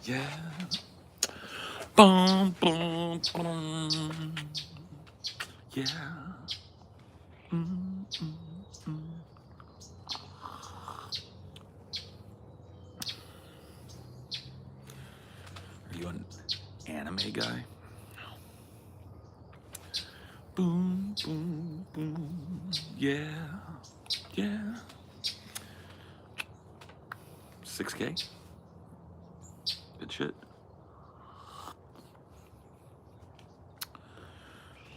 Yeah. Boom, boom, boom. Yeah. Mm, mm, mm. Are you an anime guy? Boom, boom, boom. Yeah. Yeah. 6K? Good shit.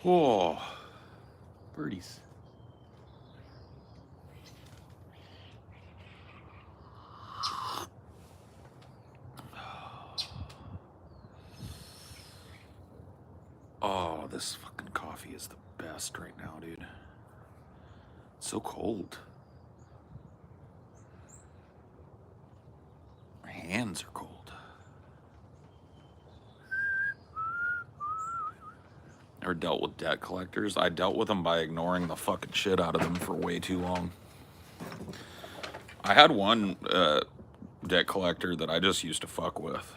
Whoa. Birdies. Oh, this fucking coffee is the best right now, dude. It's so cold. My hands are cold. Ever dealt with debt collectors? I dealt with them by ignoring the fucking shit out of them for way too long. I had one debt collector that I just used to fuck with.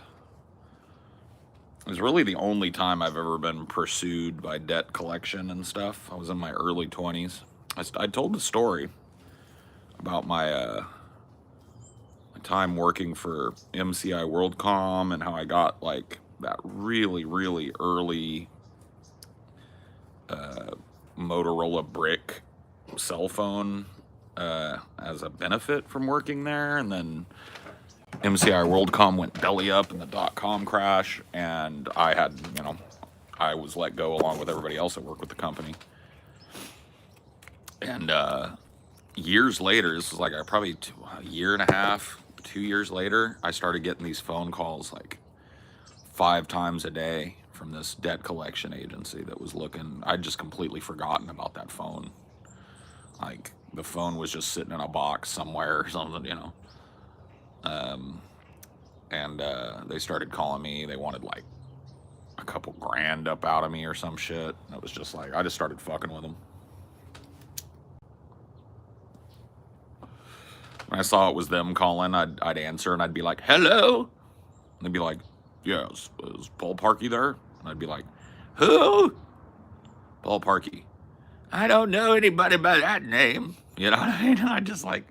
It was really the only time I've ever been pursued by debt collection and stuff. I was in my early 20s. I told the story about my time working for MCI WorldCom and how I got like that really, really early Motorola brick cell phone as a benefit from working there, and then MCI WorldCom went belly up in the .com crash, and I had, I was let go along with everybody else that worked with the company. And years later, this was like probably a year and a half, 2 years later, I started getting these phone calls like 5 times a day from this debt collection agency that was looking. I'd just completely forgotten about that phone. Like, the phone was just sitting in a box somewhere or something, and they started calling me. They wanted like a couple grand up out of me or some shit. And it was just like, I just started fucking with them. When I saw it was them calling, I'd answer and I'd be like, hello? And they'd be like, yes, is Paul Parkey there? And I'd be like, who? Paul Parkey. I don't know anybody by that name. You know what I mean? I'd just like,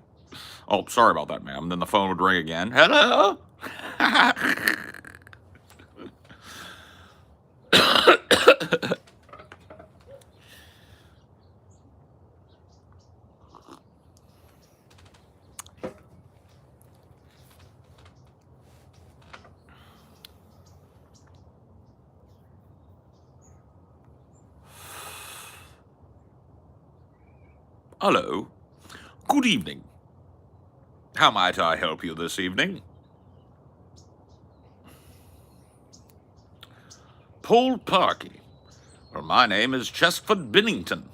oh, sorry about that, ma'am. Then the phone would ring again. Hello? Hello. Good evening. How might I help you this evening? Paul Parkey. Well, my name is Chesterford Bennington.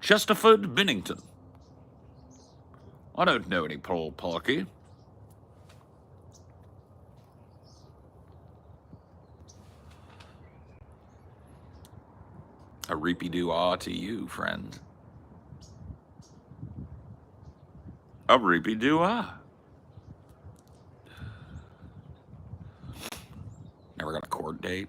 Chesterford Bennington. I don't know any Paul Parkey. A reapy-doo-ah to you, friend. A reapy-doo-ah. Never got a court date.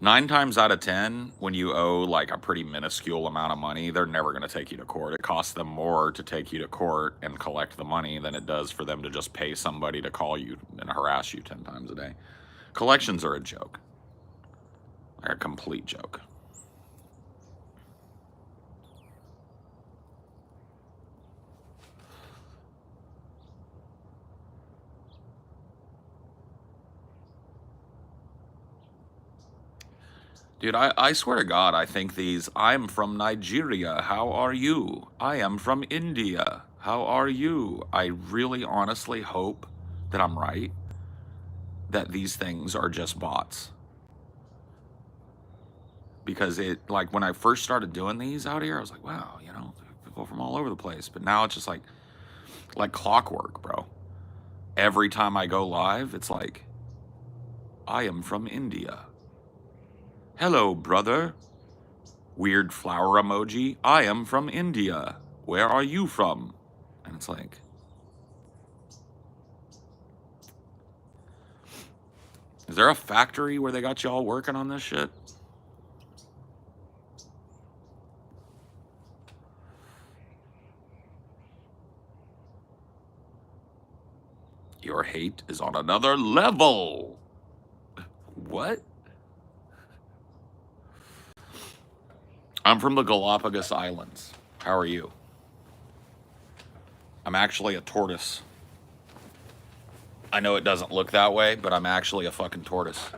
9 times out of 10, when you owe like a pretty minuscule amount of money, they're never going to take you to court. It costs them more to take you to court and collect the money than it does for them to just pay somebody to call you and harass you 10 times a day. Collections are a joke. They're a complete joke. Dude, I swear to God, I think these, I'm from Nigeria, how are you? I am from India, how are you? I really honestly hope that I'm right, that these things are just bots. Because it, like, when I first started doing these out here, I was like, wow, you know, people from all over the place. But now it's just like clockwork, bro. Every time I go live, it's like, I am from India. Hello, brother. Weird flower emoji. I am from India. Where are you from? And it's like, is there a factory where they got you all working on this shit? Your hate is on another level. What? I'm from the Galapagos Islands. How are you? I'm actually a tortoise. I know it doesn't look that way, but I'm actually a fucking tortoise.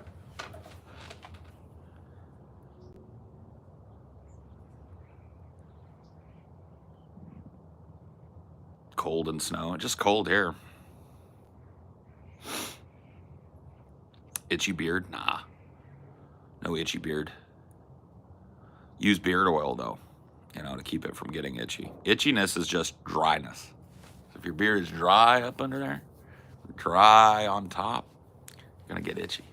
Cold and snow. Just cold air. Itchy beard? Nah. No itchy beard. Use beard oil, though, you know, to keep it from getting itchy. Itchiness is just dryness. So if your beard is dry up under there, dry on top, you're going to get itchy.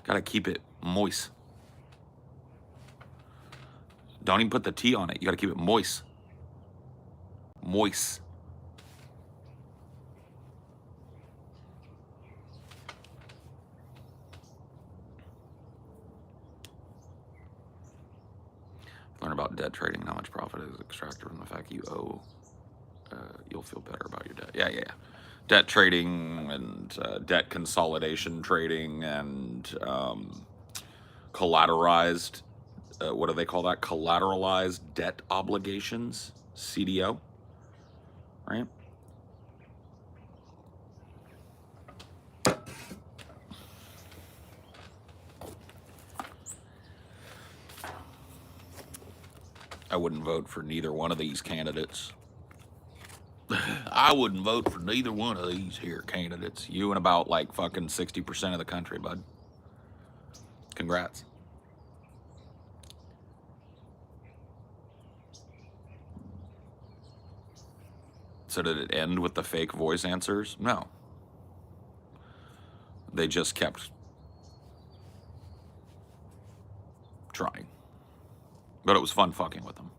Got to keep it moist. Don't even put the T on it. You got to keep it moist. Moist. Learn about debt trading and how much profit is extracted from the fact you owe. You'll feel better about your debt. Yeah. Debt trading and debt consolidation trading and collateralized, what do they call that? Collateralized debt obligations, CDO, right? I wouldn't vote for neither one of these candidates. I wouldn't vote for neither one of these here candidates. You and about like fucking 60% of the country, bud. Congrats. So did it end with the fake voice answers? No. They just kept trying. But it was fun fucking with them.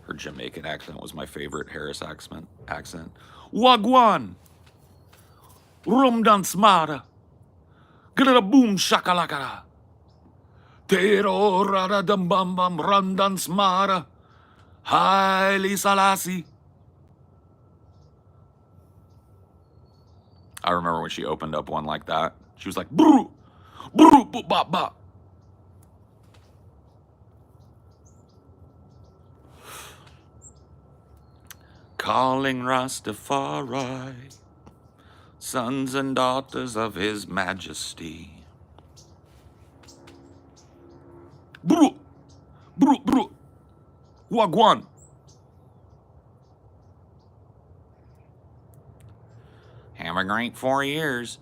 Her Jamaican accent was my favorite Harris accent. Wagwan! Rum dan smara! Gada boom shakalakara! Tero rada dum bum bum run dan smara! Haile Selassie! I remember when she opened up one like that. She was like, broo, broo, boo, ba, ba. Calling Rastafari, sons and daughters of His Majesty. Broo, broo, broo, wagwan. Have a great 4 years.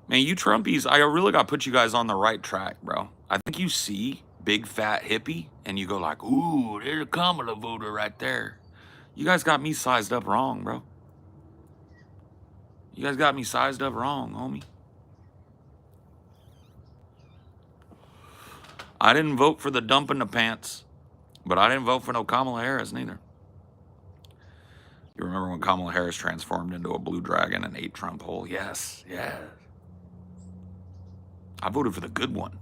Man, you Trumpies, I really got to put you guys on the right track, bro. I think you see big fat hippie and you go like, ooh, there's a Kamala voter right there. You guys got me sized up wrong, bro. You guys got me sized up wrong, homie. I didn't vote for the dump in the pants, but I didn't vote for no Kamala Harris neither. You remember when Kamala Harris transformed into a blue dragon and ate Trump whole? Yes, yes. I voted for the good one.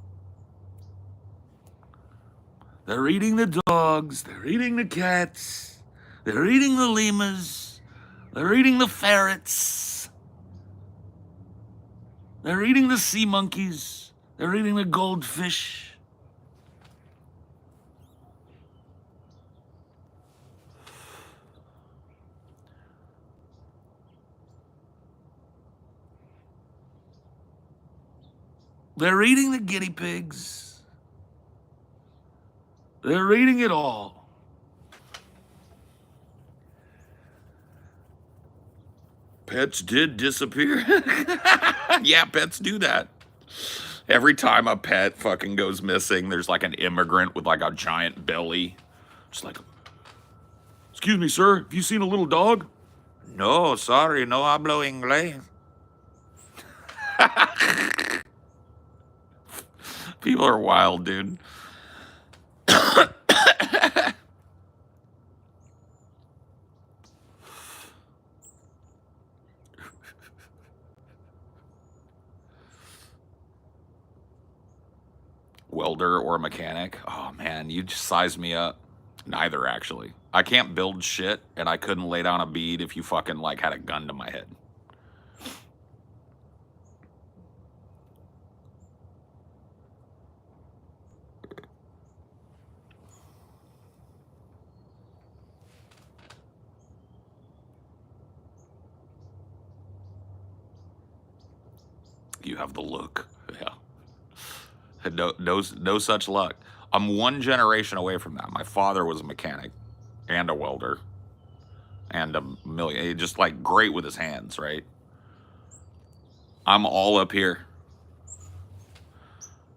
They're eating the dogs. They're eating the cats. They're eating the lemurs. They're eating the ferrets. They're eating the sea monkeys. They're eating the goldfish. They're eating the guinea pigs. They're eating it all. Pets did disappear. Yeah, pets do that. Every time a pet fucking goes missing, there's like an immigrant with like a giant belly. Just like, excuse me, sir, have you seen a little dog? No, sorry, no hablo inglés. People are wild, dude. Welder or a mechanic? Oh man, you just sized me up. Neither, actually. I can't build shit, and I couldn't lay down a bead if you fucking like had a gun to my head. You have the look. Yeah. No such luck. I'm one generation away from that. My father was a mechanic and a welder and just like great with his hands, right? I'm all up here,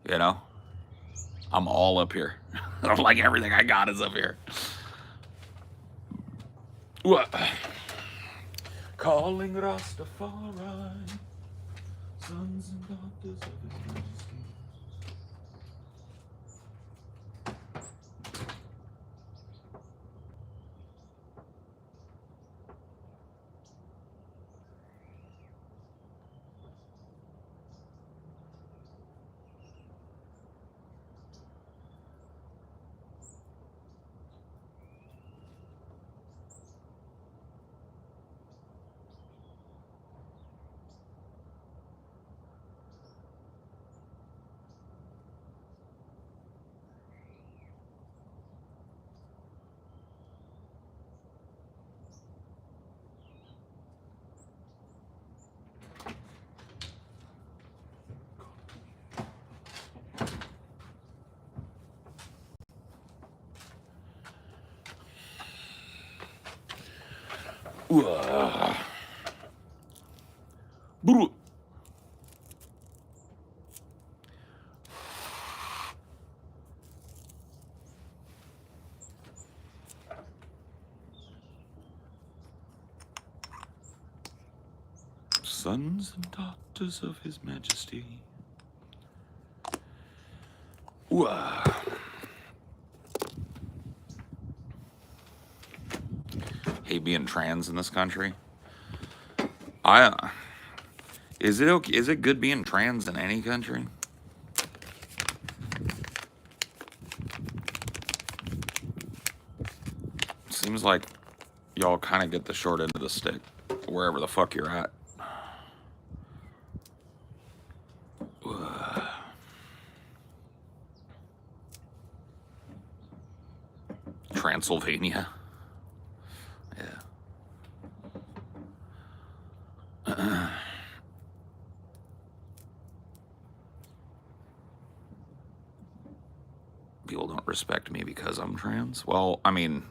you know? I'm all up here. I'm like everything I got is up here. What? Calling Rastafari, sons and daughters of his majesty. Sons and daughters of his majesty. Hate being trans in this country. Is it okay? Is it good being trans in any country? Seems like y'all kind of get the short end of the stick wherever the fuck you're at. Transylvania. Yeah. People don't respect me because I'm trans. Well, I mean,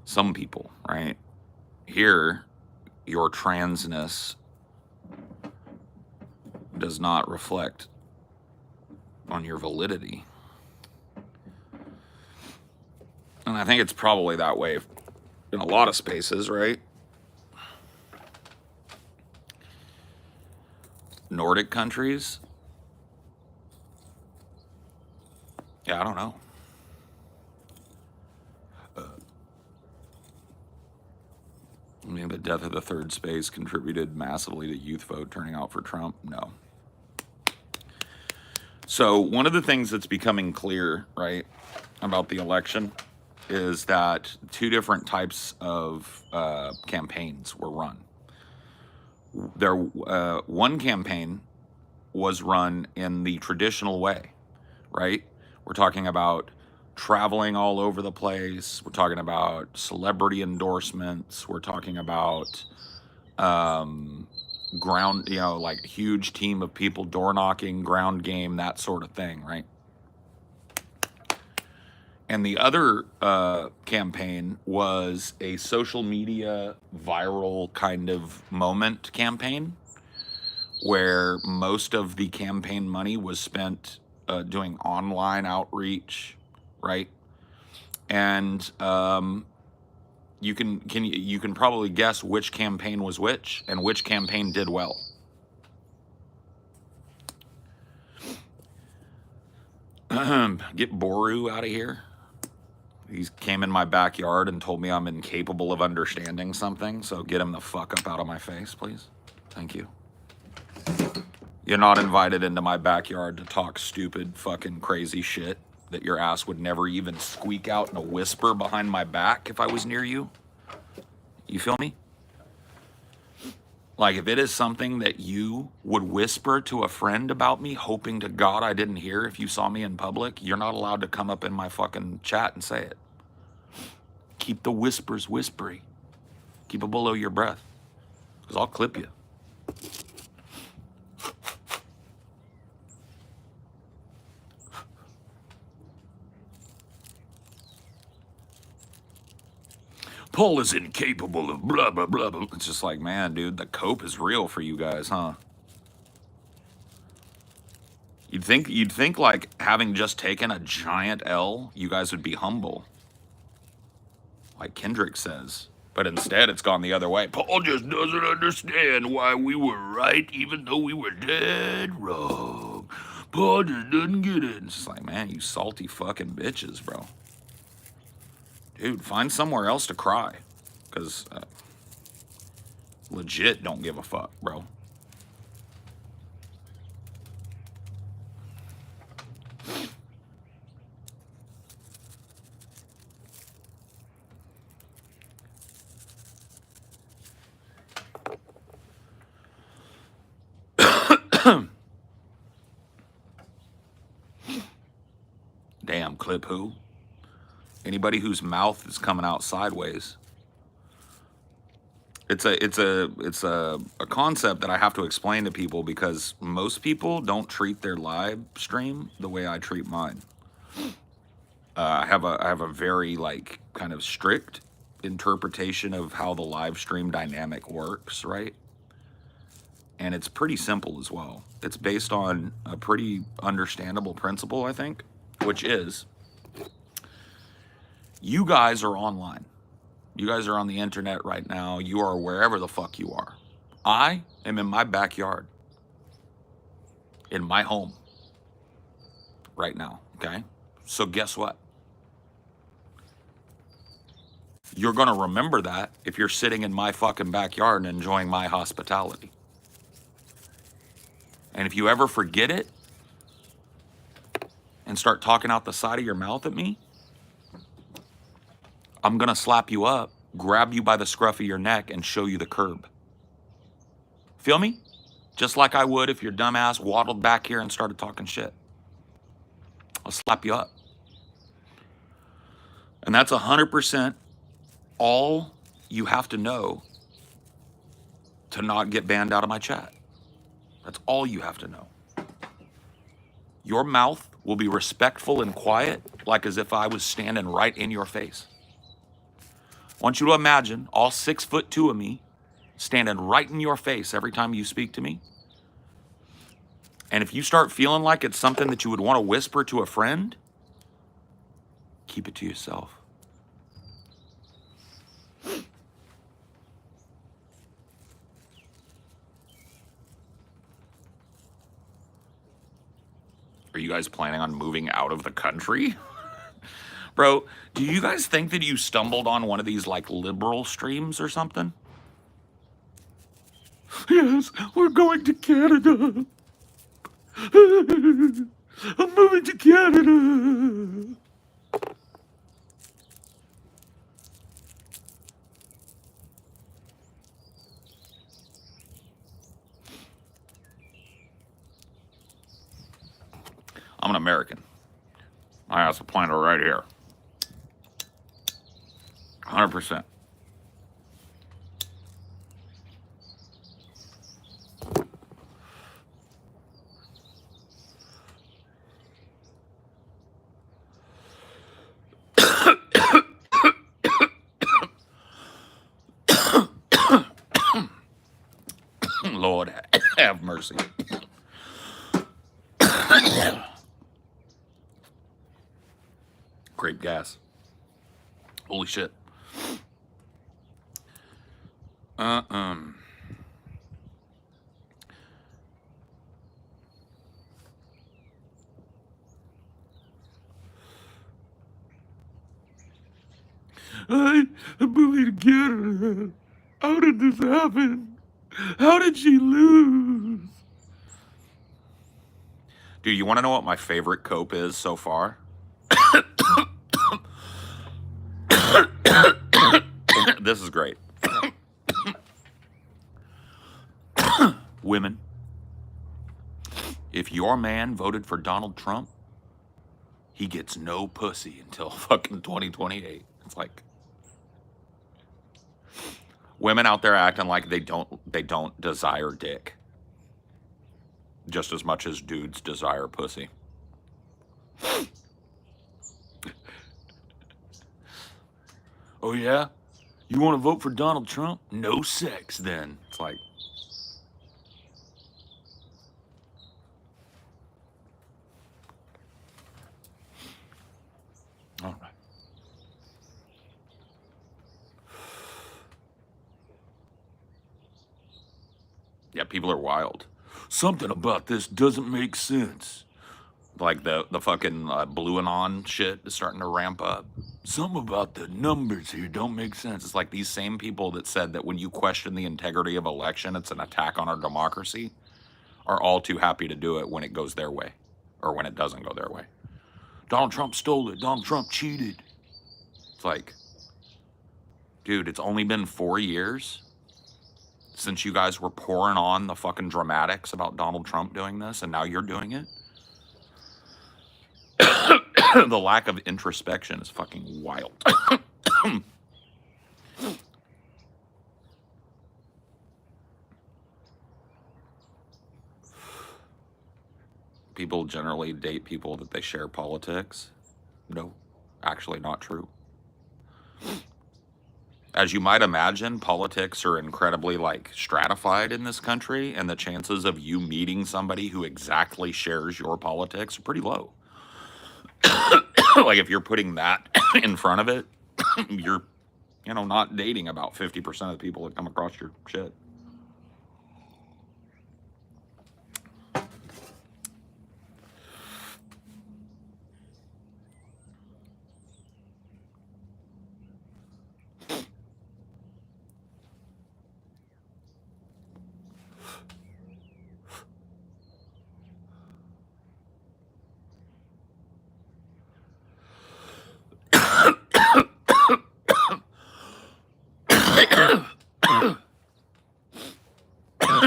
some people, right? Here, your transness does not reflect on your validity. And I think it's probably that way in a lot of spaces, right? Nordic countries. Yeah, I don't know. think the death of the third space contributed massively to youth vote turning out for Trump? No. So one of the things that's becoming clear, right, about the election is that two different types of campaigns were run. One campaign was run in the traditional way, right? We're talking about traveling all over the place. We're talking about celebrity endorsements. We're talking about ground, like huge team of people door knocking, ground game, that sort of thing, right? And the other campaign was a social media viral kind of moment campaign where most of the campaign money was spent doing online outreach, right? And you can probably guess which campaign was which and which campaign did well. Get Boru out of here. He came in my backyard and told me I'm incapable of understanding something, so get him the fuck up out of my face, please. Thank you. You're not invited into my backyard to talk stupid, fucking crazy shit that your ass would never even squeak out in a whisper behind my back if I was near you. You feel me? Like, if it is something that you would whisper to a friend about me, hoping to God I didn't hear if you saw me in public, you're not allowed to come up in my fucking chat and say it. Keep the whispers whispery. Keep it below your breath, because I'll clip you. Paul is incapable of blah, blah, blah, blah. It's just like, man, dude, the cope is real for you guys, huh? You'd think like having just taken a giant L, you guys would be humble. Like Kendrick says. But instead, it's gone the other way. Paul just doesn't understand why we were right, even though we were dead wrong. Paul just doesn't get it. It's just like, man, you salty fucking bitches, bro. Dude, find somewhere else to cry. Because legit don't give a fuck, bro. Damn, clip who? Anybody whose mouth is coming out sideways. It's a concept that I have to explain to people because most people don't treat their live stream the way I treat mine. I have a very like kind of strict interpretation of how the live stream dynamic works, right? And it's pretty simple as well. It's based on a pretty understandable principle, I think, which is you guys are online. You guys are on the internet right now. You are wherever the fuck you are. I am in my backyard, in my home right now, okay? So guess what? You're gonna remember that if you're sitting in my fucking backyard and enjoying my hospitality. And if you ever forget it and start talking out the side of your mouth at me, I'm gonna slap you up, grab you by the scruff of your neck, and show you the curb. Feel me? Just like I would if your dumb ass waddled back here and started talking shit. I'll slap you up. And that's 100% all you have to know to not get banned out of my chat. That's all you have to know. Your mouth will be respectful and quiet, like as if I was standing right in your face. I want you to imagine all 6'2" of me standing right in your face every time you speak to me. And if you start feeling like it's something that you would want to whisper to a friend, keep it to yourself. Are you guys planning on moving out of the country? Bro, do you guys think that you stumbled on one of these like liberal streams or something? Yes, we're going to Canada. I'm moving to Canada. I'm an American. I have a planet right here. 100%. Lord, have mercy. Grape gas. Holy shit. I'm moving to Canada. How did this happen? How did she lose? Dude, you want to know what my favorite cope is so far? This is great. Women, if your man voted for Donald Trump, he gets no pussy until fucking 2028. It's like women out there acting like they don't desire dick just as much as dudes desire pussy. Oh yeah? You want to vote for Donald Trump? No sex then. It's like, all right. Yeah, people are wild. Something about this doesn't make sense. Like the fucking blue and on shit is starting to ramp up. Something about the numbers here don't make sense. It's like these same people that said that when you question the integrity of election, it's an attack on our democracy, are all too happy to do it when it goes their way or when it doesn't go their way. Donald Trump stole it. Donald Trump cheated. It's like, dude, it's only been 4 years since you guys were pouring on the fucking dramatics about Donald Trump doing this, and now you're doing it. The lack of introspection is fucking wild. People generally date people that they share politics. No, actually not true. As you might imagine, politics are incredibly stratified in this country, and the chances of you meeting somebody who exactly shares your politics are pretty low. Like if you're putting that in front of it, you're, not dating about 50% of the people that come across your shit.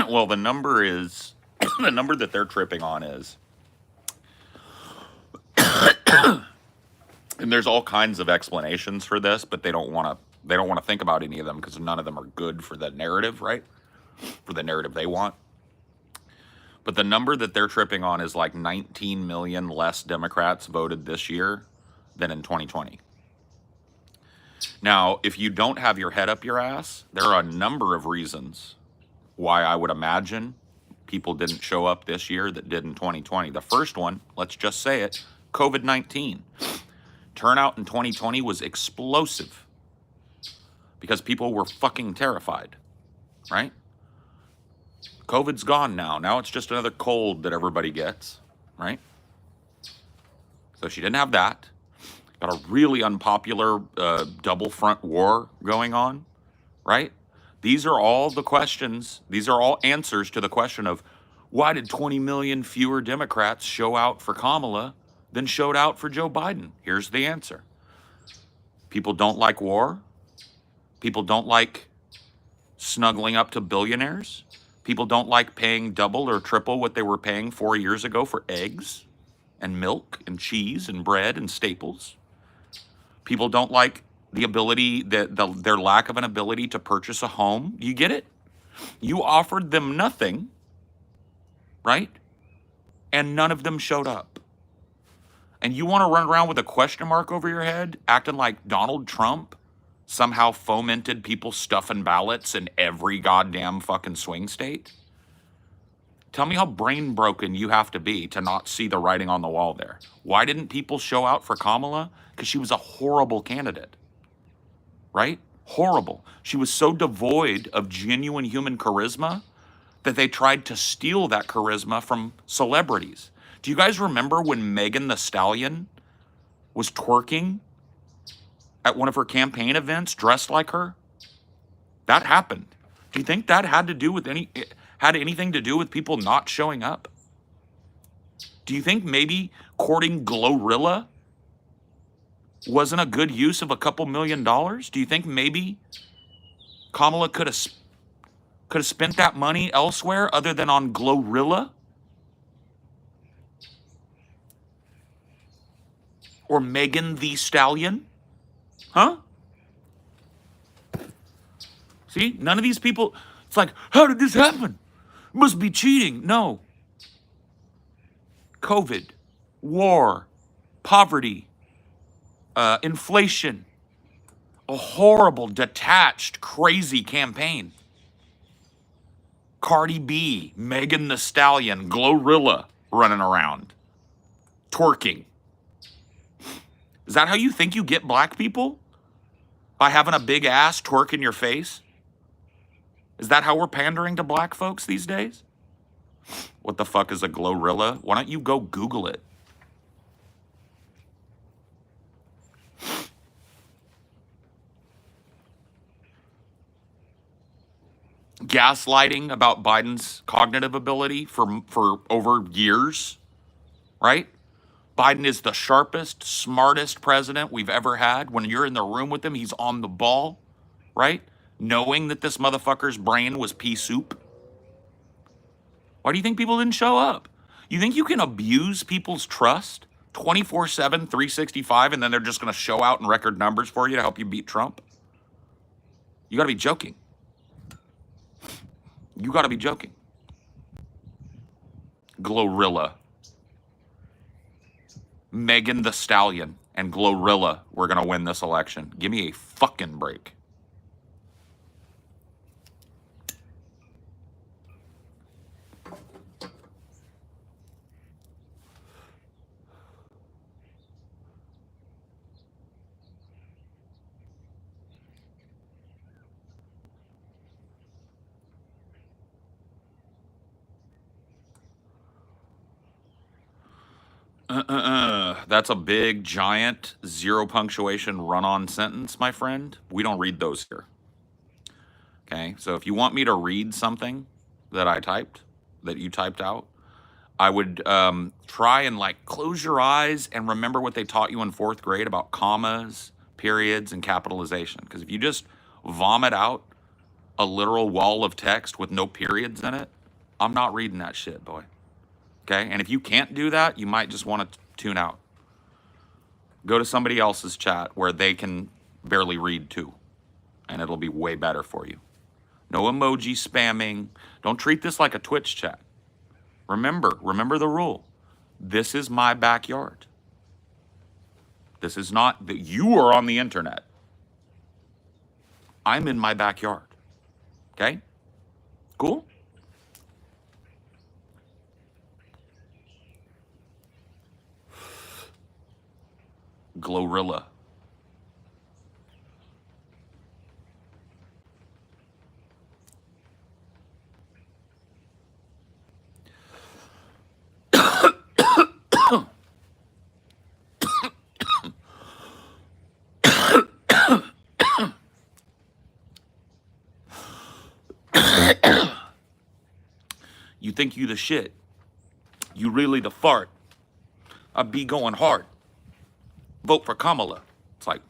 Well, the number that they're tripping on is, and there's all kinds of explanations for this, but they don't want to think about any of them because none of them are good for the narrative, right? For the narrative they want. But the number that they're tripping on is 19 million less Democrats voted this year than in 2020. Now, if you don't have your head up your ass, there are a number of reasons why I would imagine people didn't show up this year that did in 2020. The first one, let's just say it, COVID-19. Turnout in 2020 was explosive because people were fucking terrified, right? COVID's gone now. Now it's just another cold that everybody gets, right? So she didn't have that. Got a really unpopular double front war going on, right? These are all the questions. These are all answers to the question of why did 20 million fewer Democrats show out for Kamala than showed out for Joe Biden? Here's the answer. People don't like war. People don't like snuggling up to billionaires. People don't like paying double or triple what they were paying 4 years ago for eggs and milk and cheese and bread and staples. People don't like the ability, their lack of an ability to purchase a home. You get it? You offered them nothing, right? And none of them showed up. And you want to run around with a question mark over your head, acting like Donald Trump somehow fomented people stuffing ballots in every goddamn fucking swing state? Tell me how brain broken you have to be to not see the writing on the wall there. Why didn't people show out for Kamala? Because she was a horrible candidate, right? Horrible. She was so devoid of genuine human charisma that they tried to steal that charisma from celebrities. Do you guys remember when Megan Thee Stallion was twerking at one of her campaign events dressed like her? That happened. Do you think that had anything to do with people not showing up? Do you think maybe courting Glorilla wasn't a good use of a couple $1 million? Do you think maybe Kamala could have spent that money elsewhere other than on Glorilla? Or Megan Thee Stallion? Huh? See, none of these people, it's like, how did this happen? It must be cheating. No. COVID, war, poverty, inflation, a horrible, detached, crazy campaign. Cardi B, Megan Thee Stallion, Glorilla running around, twerking. Is that how you think you get black people? By having a big ass twerk in your face? Is that how we're pandering to black folks these days? What the fuck is a Glorilla? Why don't you go Google it? Gaslighting about Biden's cognitive ability for over years, right? Biden is the sharpest, smartest president we've ever had. When you're in the room with him, he's on the ball, right? Knowing that this motherfucker's brain was pea soup. Why do you think people didn't show up? You think you can abuse people's trust 24/7, 365, and then they're just going to show out in record numbers for you to help you beat Trump? You got to be joking. You got to be joking. Glorilla. Megan Thee Stallion and Glorilla were going to win this election. Give me a fucking break. That's a big, giant, zero punctuation run-on sentence, my friend. We don't read those here. Okay, so if you want me to read something that I typed, that you typed out, I would try and like close your eyes and remember what they taught you in 4th grade about commas, periods, and capitalization. Because if you just vomit out a literal wall of text with no periods in it, I'm not reading that shit, boy. Okay, and if you can't do that, you might just want to tune out. Go to somebody else's chat where they can barely read too, and it'll be way better for you. No emoji spamming. Don't treat this like a Twitch chat. Remember the rule. This is my backyard. This is not that you are on the internet. I'm in my backyard. Okay? Cool? Glorilla. think you the shit. You really the fart. I be going hard. Vote for Kamala. It's like,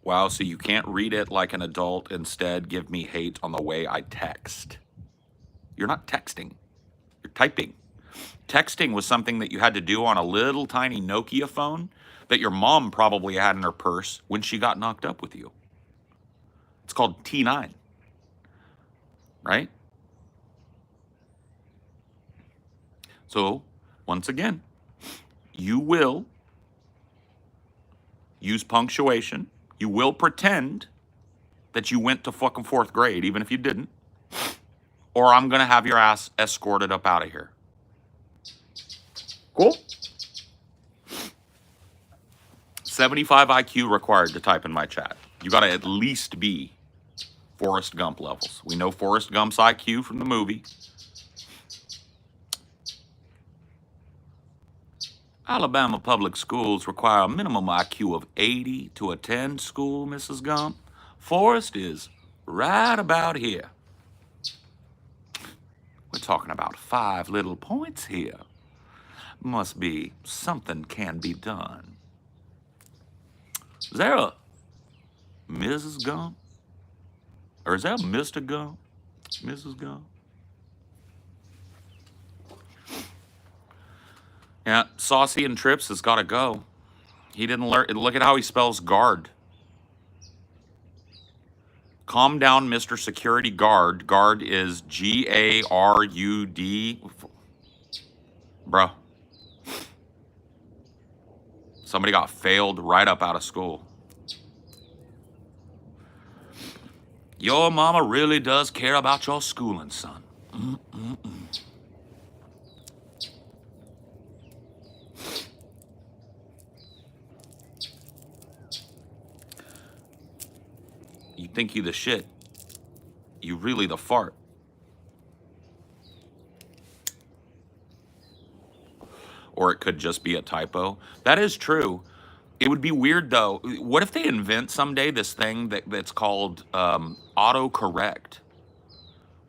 wow, so you can't read it like an adult. Instead, give me hate on the way I text. You're not texting. You're typing. Texting was something that you had to do on a little tiny Nokia phone that your mom probably had in her purse when she got knocked up with you. It's called T9, right? So, once again, you will use punctuation. You will pretend that you went to fucking 4th grade, even if you didn't. Or I'm going to have your ass escorted up out of here. Cool? 75 IQ required to type in my chat. You got to at least be Forrest Gump levels. We know Forrest Gump's IQ from the movie. Alabama public schools require a minimum IQ of 80 to attend school, Mrs. Gump. Forrest is right about here. We're talking about 5 little points here. Must be something can be done. Is there a Mrs. Gump? Or is that Mr. Gump? Mrs. Gump? Yeah, Saucy and Trips has got to go. He didn't learn. Look at how he spells guard. Calm down, Mr. Security Guard. Guard is G-A-R-U-D. Bruh. Somebody got failed right up out of school. Your mama really does care about your schooling, son. You think you the shit. You really the fart. Or it could just be a typo. That is true. It would be weird though. What if they invent someday this thing that's called autocorrect,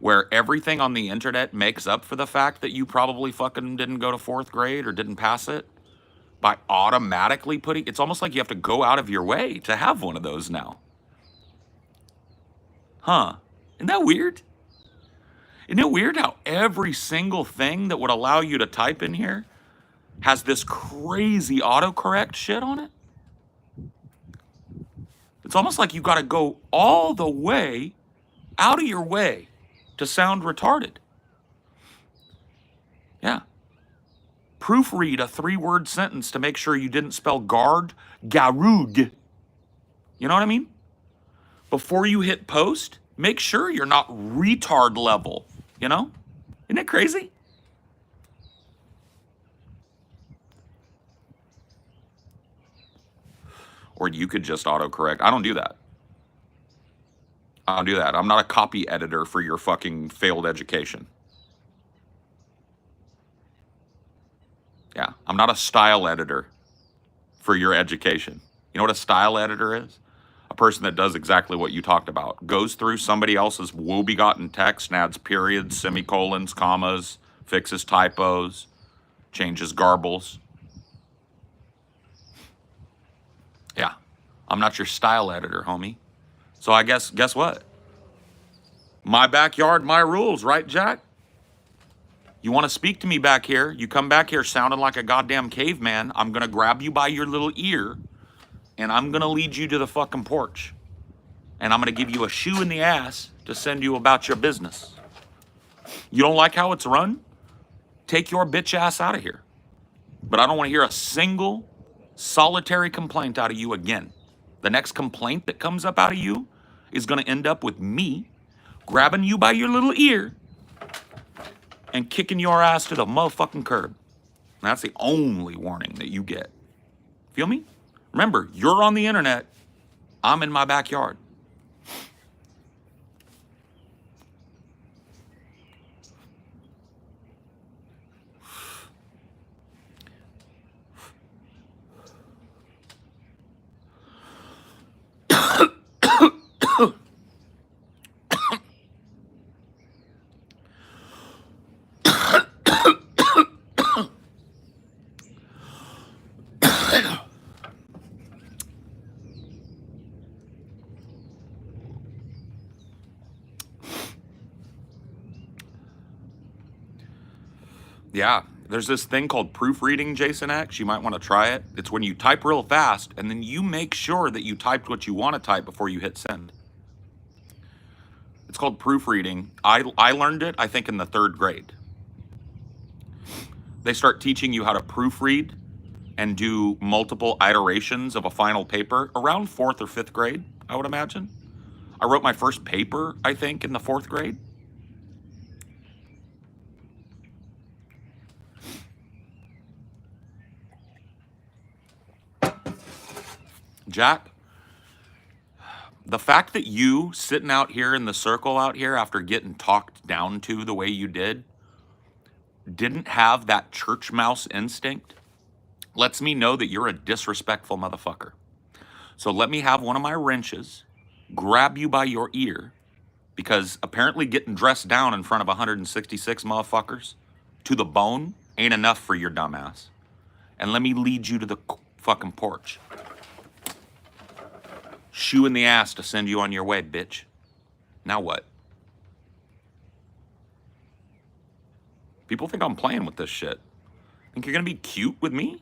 where everything on the internet makes up for the fact that you probably fucking didn't go to 4th grade or didn't pass it by automatically putting, it's almost like you have to go out of your way to have one of those now. Huh? Isn't that weird? Isn't it weird how every single thing that would allow you to type in here has this crazy autocorrect shit on it? It's almost like you got to go all the way out of your way to sound retarded. Yeah. Proofread a 3-word sentence to make sure you didn't spell guard, garud. You know what I mean? Before you hit post, make sure you're not retard level, you know? Isn't it crazy? Or you could just autocorrect. I don't do that. I don't do that. I'm not a copy editor for your fucking failed education. Yeah, I'm not a style editor for your education. You know what a style editor is? A person that does exactly what you talked about. Goes through somebody else's woe-begotten text and adds periods, semicolons, commas, fixes typos, changes garbles. Yeah, I'm not your style editor, homie. So I guess what? My backyard, my rules, right, Jack? You want to speak to me back here? You come back here sounding like a goddamn caveman. I'm going to grab you by your little ear, and I'm going to lead you to the fucking porch. And I'm going to give you a shoe in the ass to send you about your business. You don't like how it's run? Take your bitch ass out of here. But I don't want to hear a single solitary complaint out of you again. The next complaint that comes up out of you is going to end up with me grabbing you by your little ear and kicking your ass to the motherfucking curb. And that's the only warning that you get. Feel me? Remember, you're on the internet. I'm in my backyard. Yeah, there's this thing called proofreading, Jason X. You might want to try it. It's when you type real fast and then you make sure that you typed what you want to type before you hit send. It's called proofreading. I learned it, I think, in the 3rd grade. They start teaching you how to proofread and do multiple iterations of a final paper around 4th or 5th grade, I would imagine. I wrote my first paper, I think, in the 4th grade. Jack, the fact that you sitting out here in the circle out here after getting talked down to the way you didn't have that church mouse instinct lets me know that you're a disrespectful motherfucker. So let me have one of my wrenches grab you by your ear, because apparently getting dressed down in front of 166 motherfuckers to the bone ain't enough for your dumbass. And let me lead you to the fucking porch. Shoe in the ass to send you on your way, bitch. Now what? People think I'm playing with this shit. Think you're gonna be cute with me?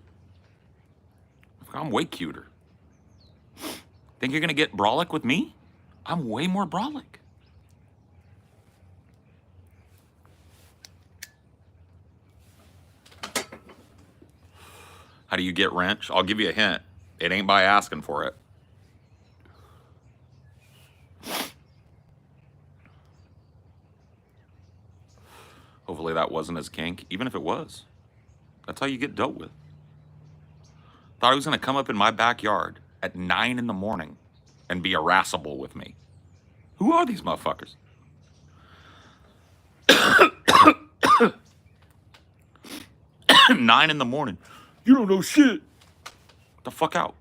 I'm way cuter. Think you're gonna get brolic with me? I'm way more brolic. How do you get wrench? I'll give you a hint. It ain't by asking for it. Hopefully that wasn't his kink, even if it was. That's how you get dealt with. Thought he was gonna come up in my backyard at 9 in the morning and be irascible with me. Who are these motherfuckers? 9 in the morning. You don't know shit. Get the fuck out.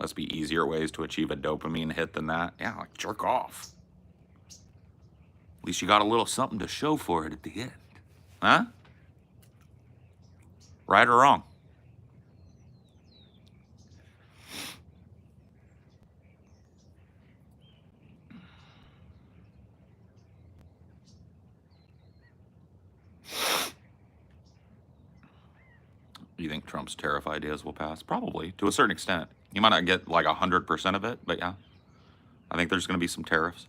Must be easier ways to achieve a dopamine hit than that. Yeah, like jerk off. At least you got a little something to show for it at the end. Huh? Right or wrong? You think Trump's tariff ideas will pass? Probably, to a certain extent. You might not get like 100% of it, but yeah. I think there's going to be some tariffs.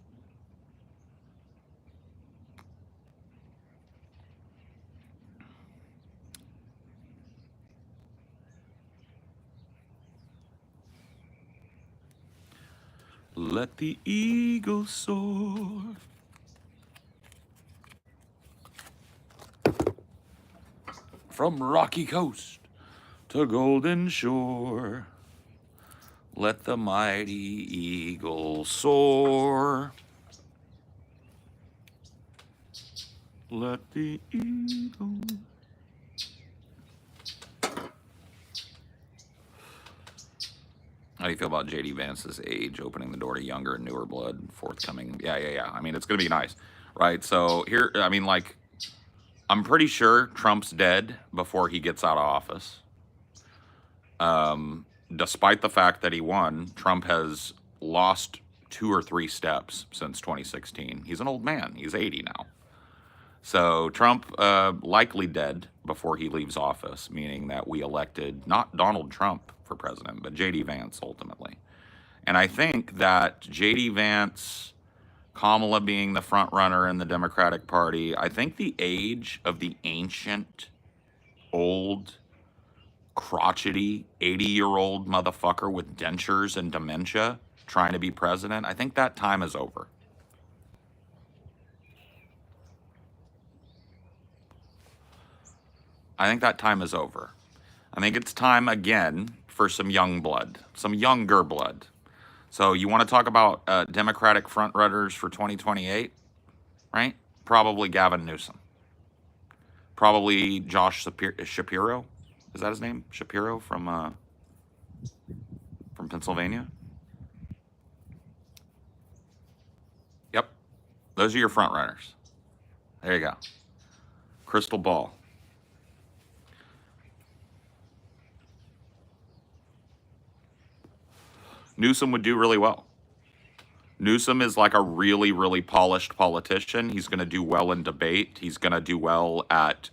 Let the eagle soar. From rocky coast to golden shore, let the mighty eagle soar. Let the eagle. How do you feel about J.D. Vance's age opening the door to younger and newer blood forthcoming? Yeah. I mean, it's going to be nice, right? So here, I mean, like, I'm pretty sure Trump's dead before he gets out of office. Despite the fact that he won, Trump has lost 2 or 3 steps since 2016. He's an old man. He's 80 now. So Trump likely dead before he leaves office, meaning that we elected not Donald Trump for president, but J.D. Vance ultimately. And I think that J.D. Vance, Kamala being the front runner in the Democratic Party, I think the age of the ancient, old, crotchety 80-year-old motherfucker with dentures and dementia trying to be president, I think that time is over. I think that time is over. I think it's time again for some young blood, some younger blood. So you want to talk about Democratic frontrunners for 2028, right? Probably Gavin Newsom. Probably Josh Shapiro. Is that his name? Shapiro from Pennsylvania? Yep. Those are your frontrunners. There you go. Crystal ball. Newsom would do really well. Newsom is like a really, really polished politician. He's going to do well in debate. He's going to do well at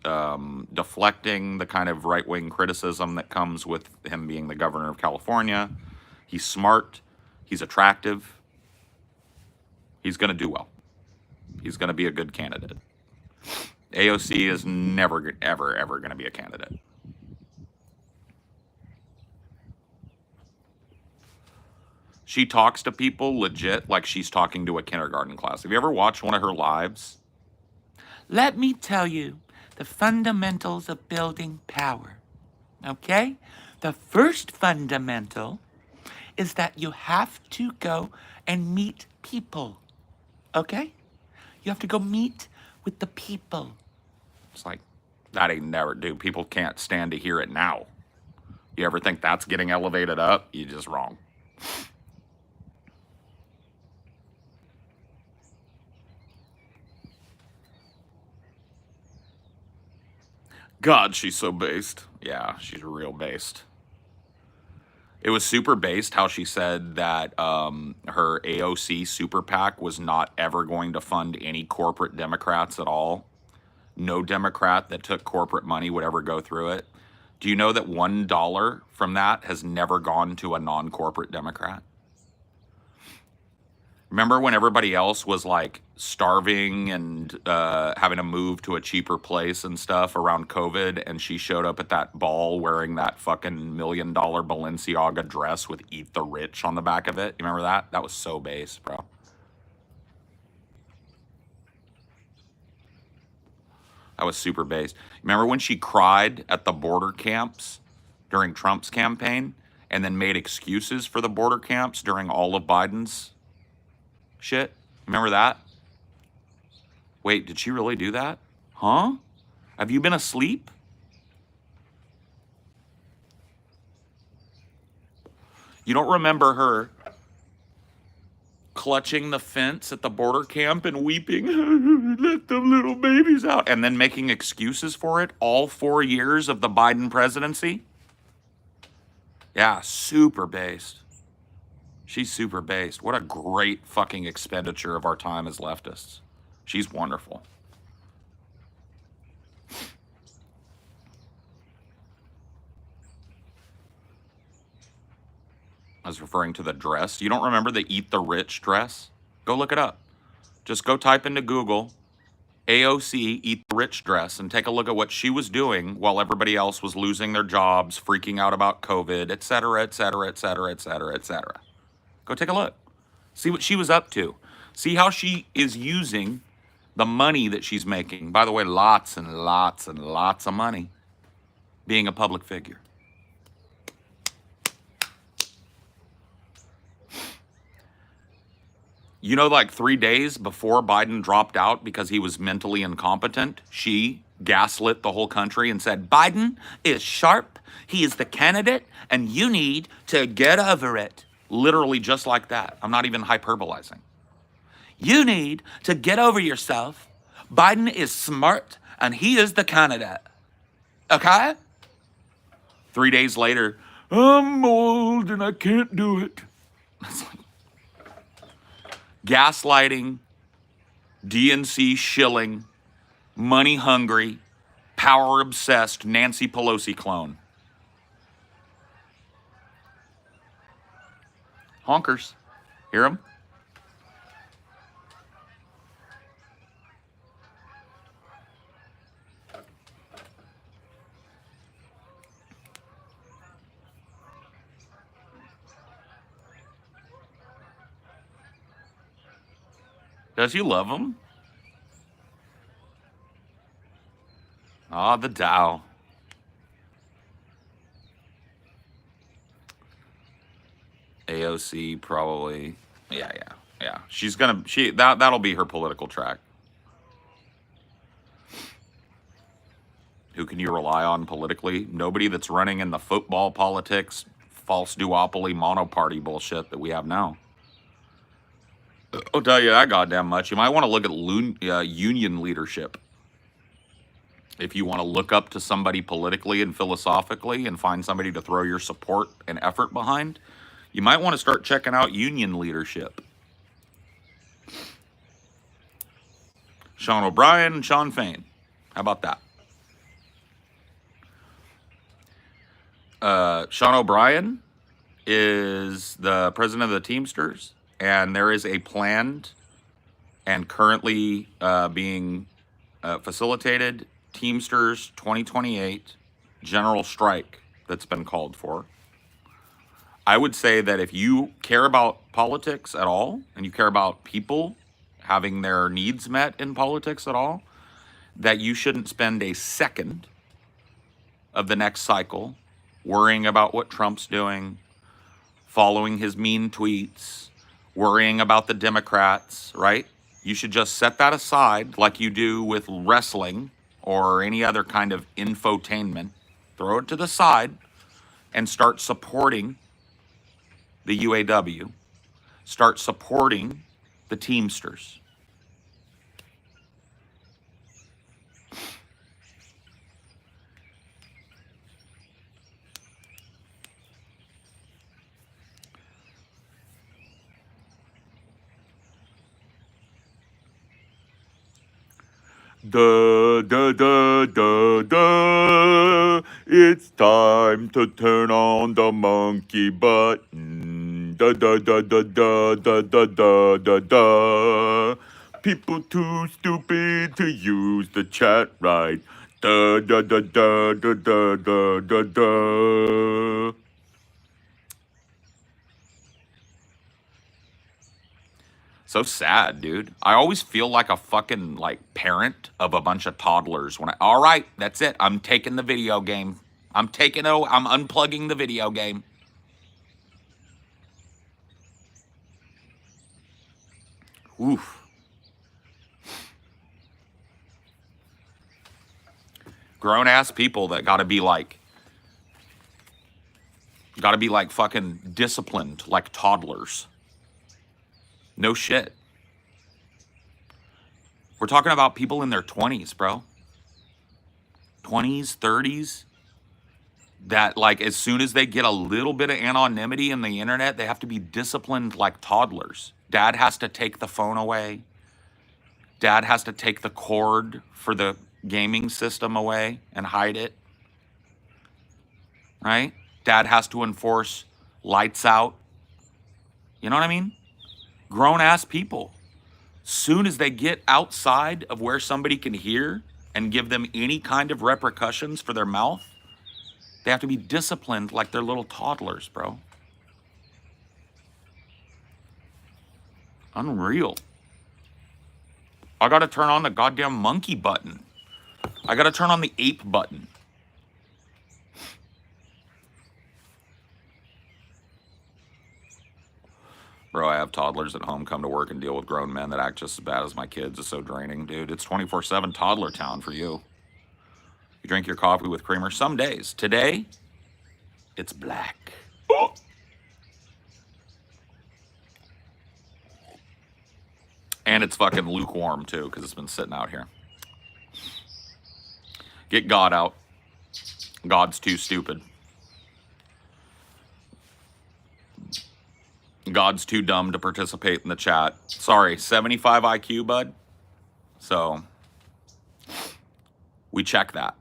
deflecting the kind of right-wing criticism that comes with him being the governor of California. He's smart. He's attractive. He's going to do well. He's going to be a good candidate. AOC is never, ever, ever going to be a candidate. She talks to people legit like she's talking to a kindergarten class. Have you ever watched one of her lives? Let me tell you the fundamentals of building power. Okay? The first fundamental is that you have to go and meet people. Okay? You have to go meet with the people. It's like, that ain't never, dude. People can't stand to hear it now. You ever think that's getting elevated up? You're just wrong. God, she's so based. Yeah, she's real based. It was super based how she said that her AOC super PAC was not ever going to fund any corporate Democrats at all. No Democrat that took corporate money would ever go through it. Do you know that $1 from that has never gone to a non-corporate Democrat? Remember when everybody else was like starving and having to move to a cheaper place and stuff around COVID, and she showed up at that ball wearing that fucking $1 million Balenciaga dress with "Eat the Rich" on the back of it? You remember that? That was so base, bro. That was super base. Remember when she cried at the border camps during Trump's campaign and then made excuses for the border camps during all of Biden's shit? Remember that? Wait, did she really do that? Huh? Have you been asleep? You don't remember her clutching the fence at the border camp and weeping, let the little babies out, and then making excuses for it all 4 years of the Biden presidency? Yeah, super based. She's super based. What a great fucking expenditure of our time as leftists. She's wonderful. I was referring to the dress. You don't remember the "Eat the Rich" dress? Go look it up. Just go type into Google AOC "Eat the Rich" dress and take a look at what she was doing while everybody else was losing their jobs, freaking out about COVID, et cetera, et cetera, et cetera, et cetera, et cetera. Go take a look. See what she was up to. See how she is using the money that she's making. By the way, lots and lots and lots of money being a public figure. You know, like 3 days before Biden dropped out because he was mentally incompetent, she gaslit the whole country and said, Biden is sharp, he is the candidate, and you need to get over it. Literally just like that. I'm not even hyperbolizing. You need to get over yourself. Biden is smart, and he is the candidate. Okay? 3 days later, I'm old and I can't do it. It's like gaslighting, DNC shilling, money hungry, power obsessed Nancy Pelosi clone. Honkers. Hear them? Does you love them? Ah, the Tao. AOC probably. Yeah. She's gonna. That'll be her political track. Who can you rely on politically? Nobody that's running in the football politics, false duopoly, monoparty bullshit that we have now. I'll tell you that goddamn much. You might want to look at union leadership. If you want to look up to somebody politically and philosophically and find somebody to throw your support and effort behind, You might want to start checking out union leadership. Sean O'Brien and Sean Fain. How about that? Sean O'Brien is the president of the Teamsters, and there is a planned and currently being facilitated Teamsters 2028 general strike that's been called for. I would say that if you care about politics at all, and you care about people having their needs met in politics at all, that you shouldn't spend a second of the next cycle worrying about what Trump's doing, following his mean tweets, worrying about the Democrats, right? You should just set that aside like you do with wrestling or any other kind of infotainment. Throw it to the side and start supporting the UAW. Start supporting the Teamsters. Da da da da da. It's time to turn on the monkey button. Da da da da da da da da da da. People too stupid to use the chat right. Da da da da da da da da da. So sad, dude. I always feel like a fucking parent of a bunch of toddlers when all right, that's it. I'm taking the video game. I'm unplugging the video game. Oof. Grown ass people that gotta be fucking disciplined like toddlers. No shit. We're talking about people in their 20s, bro. 20s, 30s. That as soon as they get a little bit of anonymity in the internet, they have to be disciplined like toddlers. Dad has to take the phone away. Dad has to take the cord for the gaming system away and hide it. Right? Dad has to enforce lights out. You know what I mean? Grown-ass people. Soon as they get outside of where somebody can hear and give them any kind of repercussions for their mouth, they have to be disciplined like they're little toddlers, bro. Unreal. I gotta turn on the goddamn monkey button. I gotta turn on the ape button. Bro, I have toddlers at home come to work and deal with grown men that act just as bad as my kids. It's so draining, dude. It's 24/7 toddler town for you. You drink your coffee with creamer some days. Today, it's black. Oh. And it's fucking lukewarm, too, because it's been sitting out here. Get God out. God's too stupid. God's too dumb to participate in the chat. Sorry, 75 IQ, bud. So, we check that.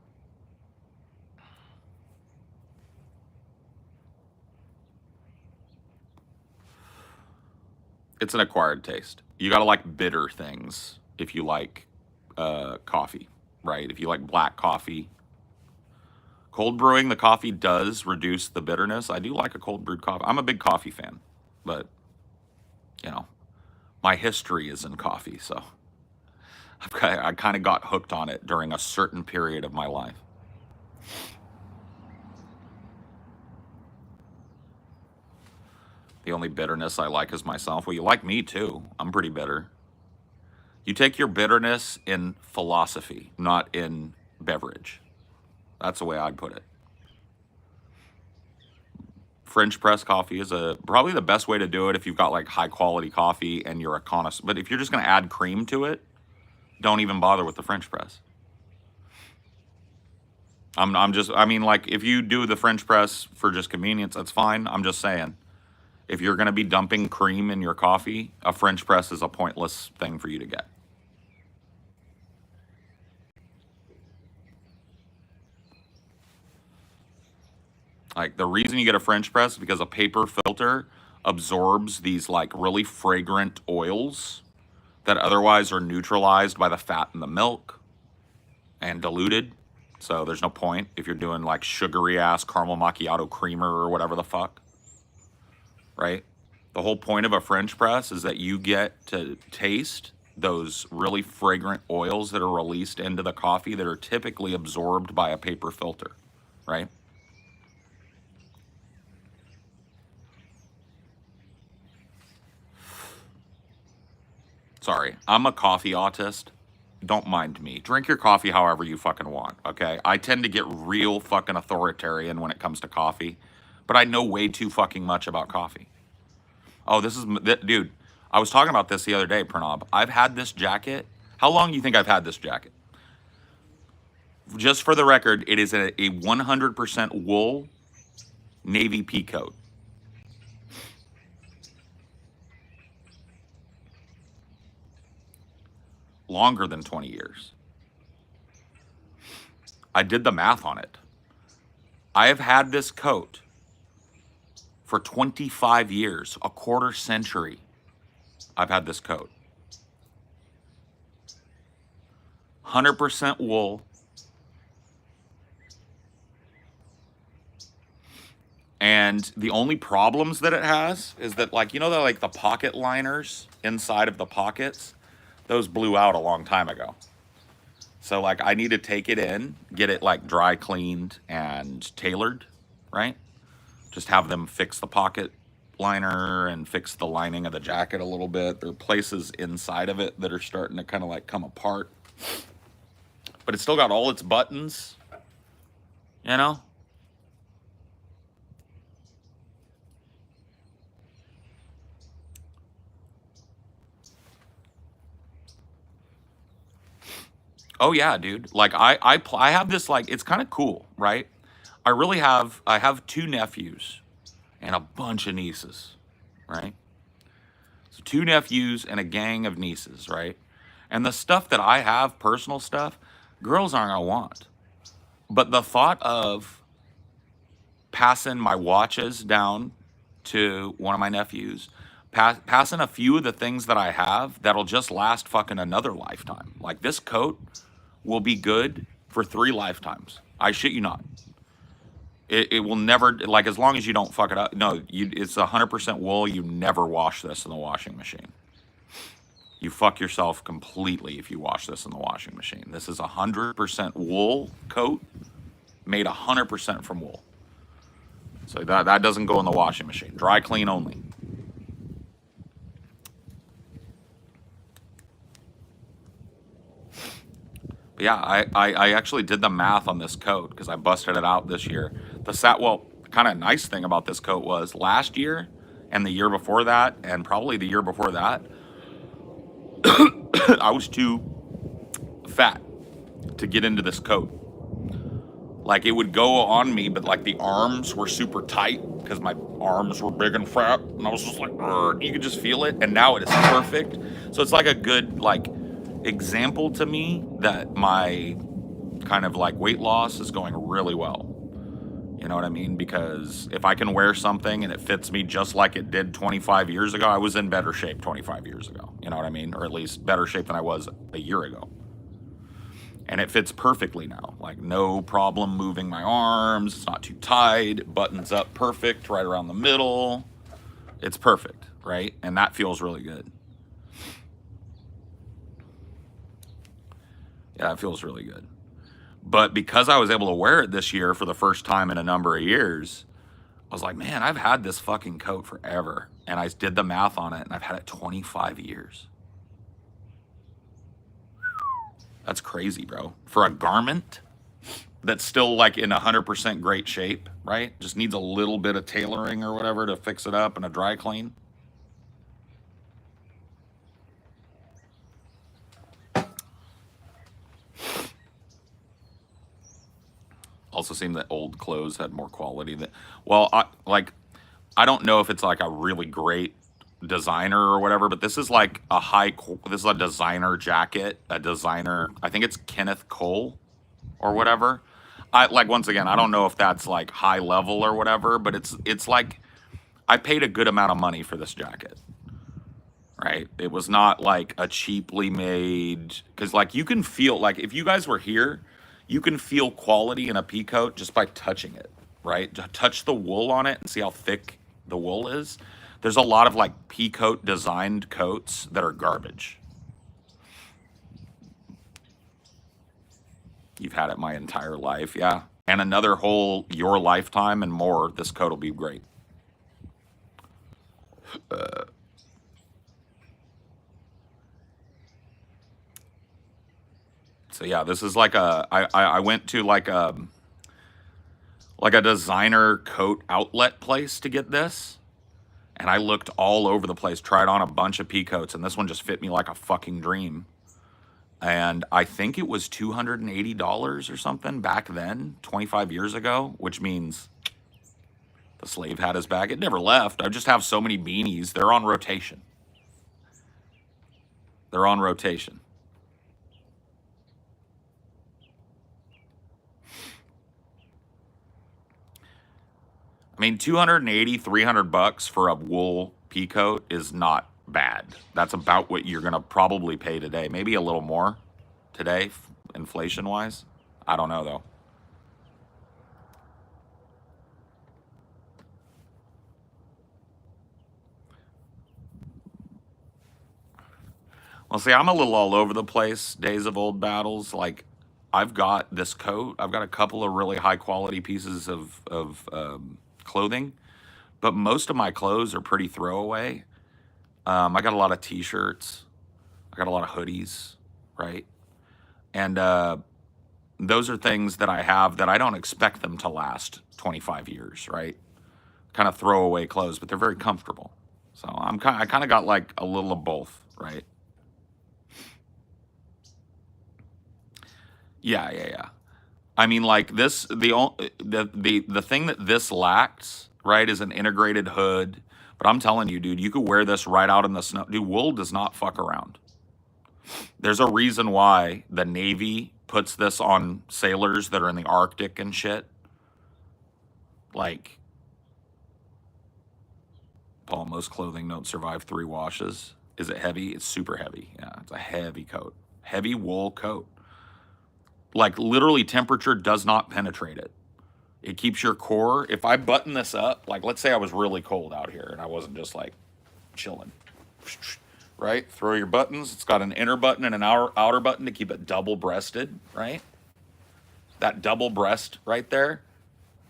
It's an acquired taste. You gotta like bitter things if you like coffee, right? If you like black coffee. Cold brewing the coffee does reduce the bitterness. I do like a cold brewed coffee. I'm a big coffee fan. But, my history is in coffee, so I kind of got hooked on it during a certain period of my life. The only bitterness I like is myself. Well, you like me too. I'm pretty bitter. You take your bitterness in philosophy, not in beverage. That's the way I'd put it. French press coffee is probably the best way to do it if you've got high quality coffee and you're a connoisseur. But if you're just going to add cream to it, don't even bother with the French press. If you do the French press for just convenience, that's fine. I'm just saying, if you're going to be dumping cream in your coffee, a French press is a pointless thing for you to get. Like, the reason you get a French press is because a paper filter absorbs these like really fragrant oils that otherwise are neutralized by the fat in the milk and diluted. So there's no point if you're doing like sugary ass caramel macchiato creamer or whatever the fuck, right? The whole point of a French press is that you get to taste those really fragrant oils that are released into the coffee that are typically absorbed by a paper filter, right? Sorry, I'm a coffee autist. Don't mind me. Drink your coffee however you fucking want, okay? I tend to get real fucking authoritarian when it comes to coffee, but I know way too fucking much about coffee. Oh, dude, I was talking about this the other day, Pranav. I've had this jacket. How long do you think I've had this jacket? Just for the record, it is a 100% wool navy pea coat. Longer than 20 years. I did the math on it. I have had this coat for 25 years, a quarter century. I've had this coat. 100% wool. And the only problems that it has is that, like, you know, like the pocket liners inside of the pockets, those blew out a long time ago. So like I need to take it in, get it like dry cleaned and tailored, right? Just have them fix the pocket liner and fix the lining of the jacket a little bit. There are places inside of it that are starting to kind of like come apart. But it's still got all its buttons, you know? Oh yeah, dude. Like I have this, like, it's kind of cool, right? I have 2 nephews and a bunch of nieces, right? So 2 nephews and a gang of nieces, right? And the stuff that I have, personal stuff, girls aren't gonna want. But the thought of passing my watches down to one of my nephews, passing a few of the things that I have that'll just last fucking another lifetime. Like this coat will be good for 3 lifetimes. I shit you not. It will never, like, as long as you don't fuck it up. No, it's 100% wool. You never wash this in the washing machine. You fuck yourself completely if you wash this in the washing machine. This is 100% wool coat made 100% from wool. So that doesn't go in the washing machine. Dry clean only. But yeah, I actually did the math on this coat because I busted it out this year. The kind of nice thing about this coat was last year and the year before that and probably the year before that, I was too fat to get into this coat. Like, it would go on me, but like the arms were super tight because my arms were big and fat, and I was just like, you could just feel it. And now it is perfect. So it's like a good like example to me that my kind of like weight loss is going really well. You know what I mean? Because if I can wear something and it fits me just like it did 25 years ago, I was in better shape 25 years ago. You know what I mean? Or at least better shape than I was a year ago. And it fits perfectly now. Like, no problem moving my arms. It's not too tight. It buttons up perfect right around the middle. It's perfect, right? And that feels really good. Yeah, it feels really good. But because I was able to wear it this year for the first time in a number of years, I was like, man, I've had this fucking coat forever. And I did the math on it, and I've had it 25 years. That's crazy, bro. For a garment that's still like in 100% great shape, right? Just needs a little bit of tailoring or whatever to fix it up and a dry clean. Also seemed that old clothes had more quality than, well, I don't know if it's like a really great designer or whatever, but this is like this is a designer jacket, a designer, I think it's Kenneth Cole or whatever. I like, once again, I don't know if that's like high level or whatever, but it's like I paid a good amount of money for this jacket, right? It was not like a cheaply made, because like you can feel, like if you guys were here, you can feel quality in a pea coat just by touching it, right? Touch the wool on it and see how thick the wool is. There's a lot of like pea coat designed coats that are garbage. You've had it my entire life, yeah. And another whole your lifetime and more, this coat will be great. So yeah, this is like I went to like a designer coat outlet place to get this. And I looked all over the place, tried on a bunch of pea coats, and this one just fit me like a fucking dream. And I think it was $280 or something back then, 25 years ago, which means the slave had his bag. It never left. I just have so many beanies. They're on rotation. They're on rotation. I mean, 280, $300 for a wool pea coat is not bad. That's about what you're going to probably pay today. Maybe a little more today, inflation wise. I don't know though. Well, see, I'm a little all over the place. Days of old battles. Like, I've got this coat. I've got a couple of really high quality pieces of clothing, but most of my clothes are pretty throwaway. I got a lot of t-shirts. I got a lot of hoodies, right? And those are things that I have that I don't expect them to last 25 years, right? Kind of throwaway clothes, but they're very comfortable. So I kind of got like a little of both, right? Yeah. I mean, like this, the thing that this lacks, right, is an integrated hood. But I'm telling you, dude, you could wear this right out in the snow. Dude, wool does not fuck around. There's a reason why the Navy puts this on sailors that are in the Arctic and shit. Like, Paul, most clothing don't survive 3 washes. Is it heavy? It's super heavy. Yeah, it's a heavy coat. Heavy wool coat. Like, literally, temperature does not penetrate it. It keeps your core. If I button this up, like, let's say I was really cold out here and I wasn't just like chilling, right? Throw your buttons. It's got an inner button and an outer button to keep it double breasted, right? That double breast right there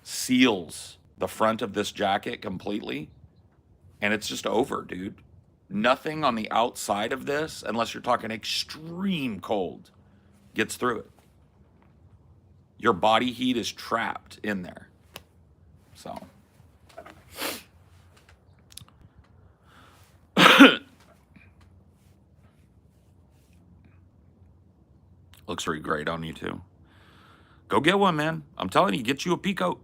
seals the front of this jacket completely. And it's just over, dude. Nothing on the outside of this, unless you're talking extreme cold, gets through it. Your body heat is trapped in there. So. Looks really great on you too. Go get one, man. I'm telling you, get you a pea coat.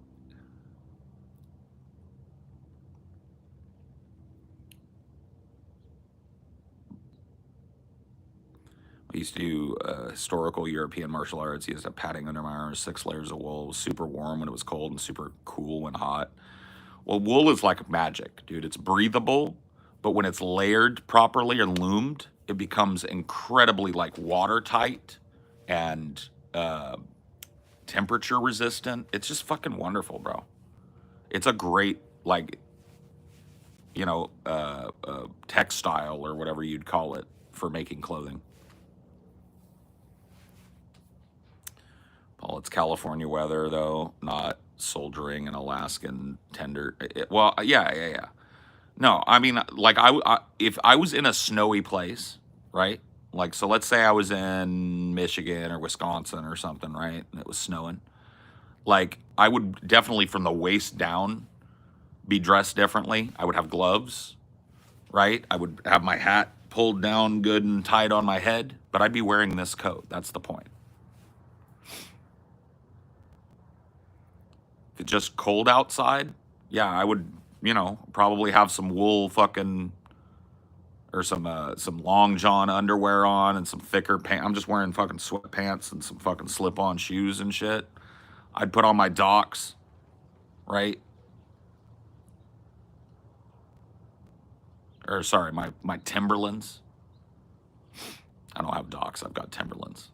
I used to do historical European martial arts. He used to have padding under my arms, 6 layers of wool. It was super warm when it was cold and super cool when hot. Well, wool is like magic, dude. It's breathable, but when it's layered properly and loomed, it becomes incredibly like watertight and temperature resistant. It's just fucking wonderful, bro. It's a great, like, textile or whatever you'd call it for making clothing. Paul, it's California weather, though, not soldiering an Alaskan tender. Well, yeah. No, I mean, like, if I was in a snowy place, right? Like, so let's say I was in Michigan or Wisconsin or something, right? And it was snowing. Like, I would definitely, from the waist down, be dressed differently. I would have gloves, right? I would have my hat pulled down good and tight on my head, but I'd be wearing this coat. That's the point. If it's just cold outside, yeah, I would you know, probably have some wool fucking or some long john underwear on and some thicker pants. I'm just wearing fucking sweatpants and some fucking slip-on shoes and shit. I'd put on my Docs, right? Or sorry, my Timberlands. I don't have Docs, I've got Timberlands.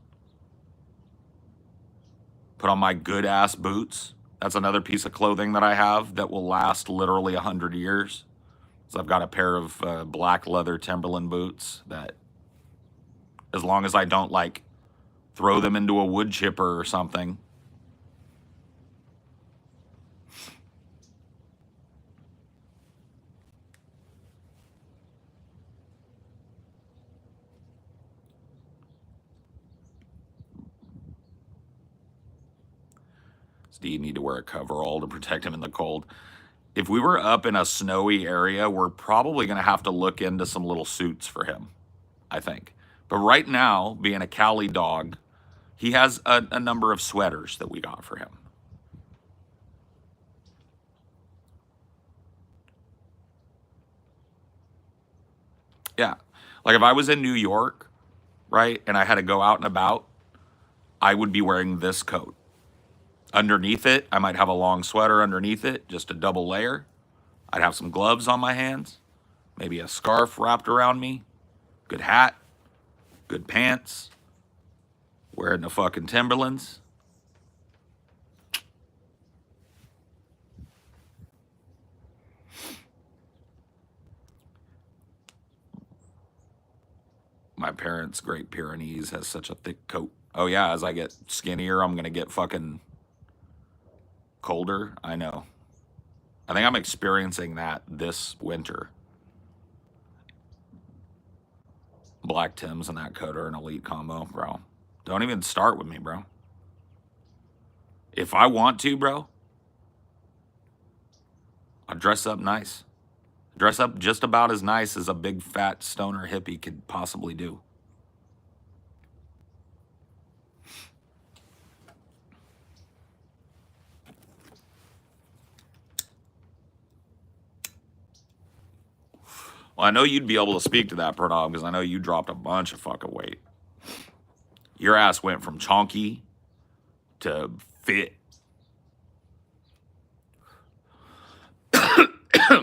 Put on my good ass boots. That's another piece of clothing that I have that will last literally 100 years. So I've got a pair of black leather Timberland boots that, as long as I don't like throw them into a wood chipper or something. Steve need to wear a coverall to protect him in the cold. If we were up in a snowy area, we're probably going to have to look into some little suits for him, I think. But right now, being a Cali dog, he has a number of sweaters that we got for him. Yeah. Like if I was in New York, right, and I had to go out and about, I would be wearing this coat. Underneath it, I might have a long sweater underneath it, just a double layer. I'd have some gloves on my hands, maybe a scarf wrapped around me, good hat, good pants, wearing the fucking Timberlands. My parents' Great Pyrenees has such a thick coat. Oh yeah, as I get skinnier, I'm gonna get fucking colder. I know. I think I'm experiencing that this winter. Black Tims and that coat are an elite combo, bro. Don't even start with me, bro. If I want to, bro, I'll dress up nice. Dress up just about as nice as a big fat stoner hippie could possibly do. Well, I know you'd be able to speak to that, Pranav, because I know you dropped a bunch of fucking weight. Your ass went from chonky to fit.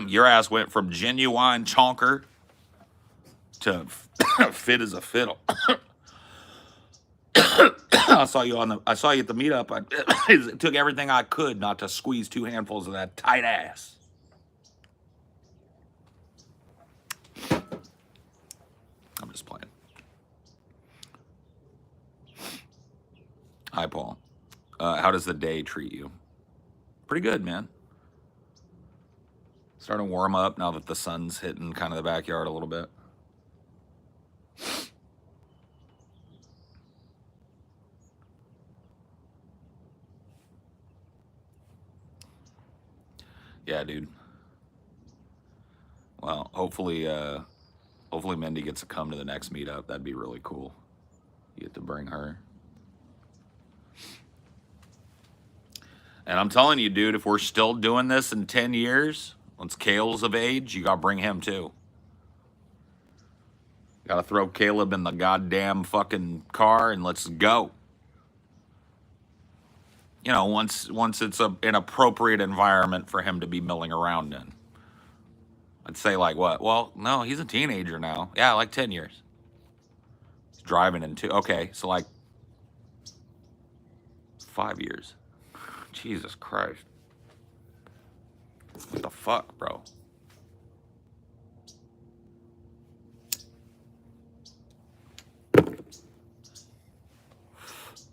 Your ass went from genuine chonker to fit as a fiddle. I saw you at the meetup. It took everything I could not to squeeze 2 handfuls of that tight ass. I'm just playing. Hi, Paul. How does the day treat you? Pretty good, man. Starting to warm up now that the sun's hitting kind of the backyard a little bit. Yeah, dude. Well, hopefully Mindy gets to come to the next meetup. That'd be really cool. You get to bring her. And I'm telling you, dude, if we're still doing this in 10 years, once Kale's of age, you got to bring him too. Got to throw Caleb in the goddamn fucking car and let's go. You know, once it's an appropriate environment for him to be milling around in. I'd say like what? Well, no, he's a teenager now. Yeah, like 10 years. He's driving in 2. Okay, so like 5 years. Jesus Christ. What the fuck, bro?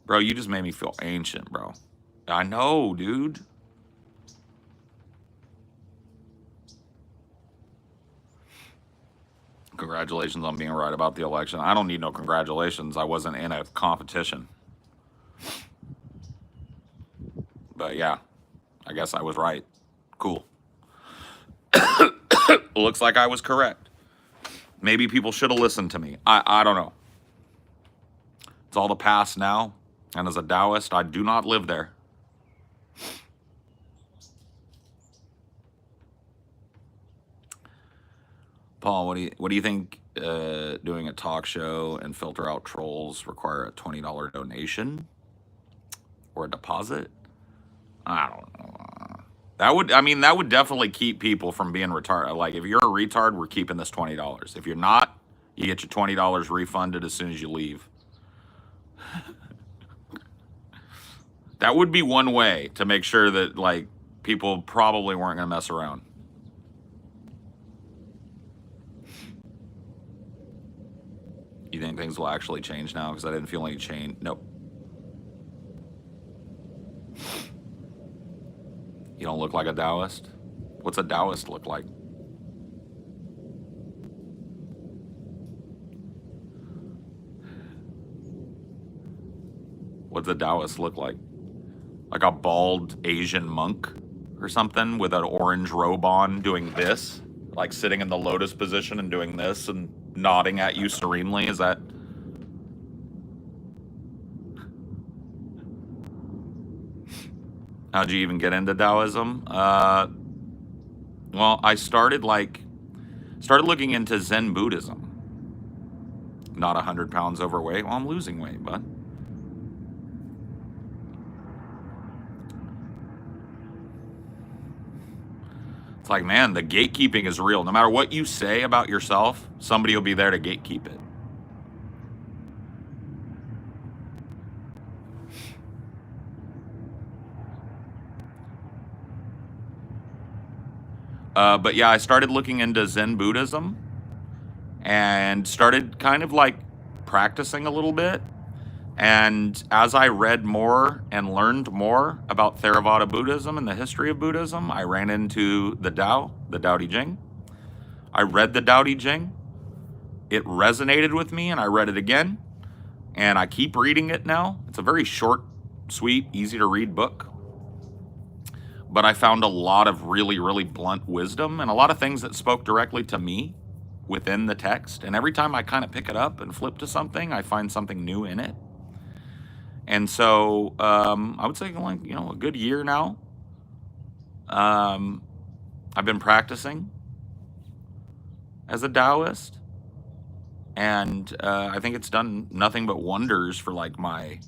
Bro, you just made me feel ancient, bro. I know, dude. Congratulations on being right about the election. I don't need no congratulations. I wasn't in a competition. But yeah, I guess I was right. Cool. Looks like I was correct. Maybe people should have listened to me. I don't know. It's all the past now. And as a Daoist, I do not live there. Paul, what do you think doing a talk show and filter out trolls require a $20 donation or a deposit? I don't know. That would definitely keep people from being retarded. Like, if you're a retard, we're keeping this $20. If you're not, you get your $20 refunded as soon as you leave. That would be one way to make sure that, like, people probably weren't going to mess around. You think things will actually change now? Because I didn't feel any change. Nope. You don't look like a Daoist? What's a Daoist look like? What's a Daoist look like? Like a bald Asian monk or something with an orange robe on doing this? Like sitting in the lotus position and doing this and nodding at you serenely? Is that... How'd you even get into Daoism? Well, I started looking into Zen Buddhism. Not 100 pounds overweight. Well, I'm losing weight, bud. It's like, man, the gatekeeping is real. No matter what you say about yourself, somebody will be there to gatekeep it. But yeah, I started looking into Zen Buddhism and started kind of like practicing a little bit. And as I read more and learned more about Theravada Buddhism and the history of Buddhism, I ran into the Tao Te Ching. I read the Tao Te Ching. It resonated with me, and I read it again. And I keep reading it now. It's a very short, sweet, easy to read book. But I found a lot of really, really blunt wisdom and a lot of things that spoke directly to me within the text. And every time I kind of pick it up and flip to something, I find something new in it. And so I would say, like, a good year now. I've been practicing as a Daoist. And I think it's done nothing but wonders for, like, my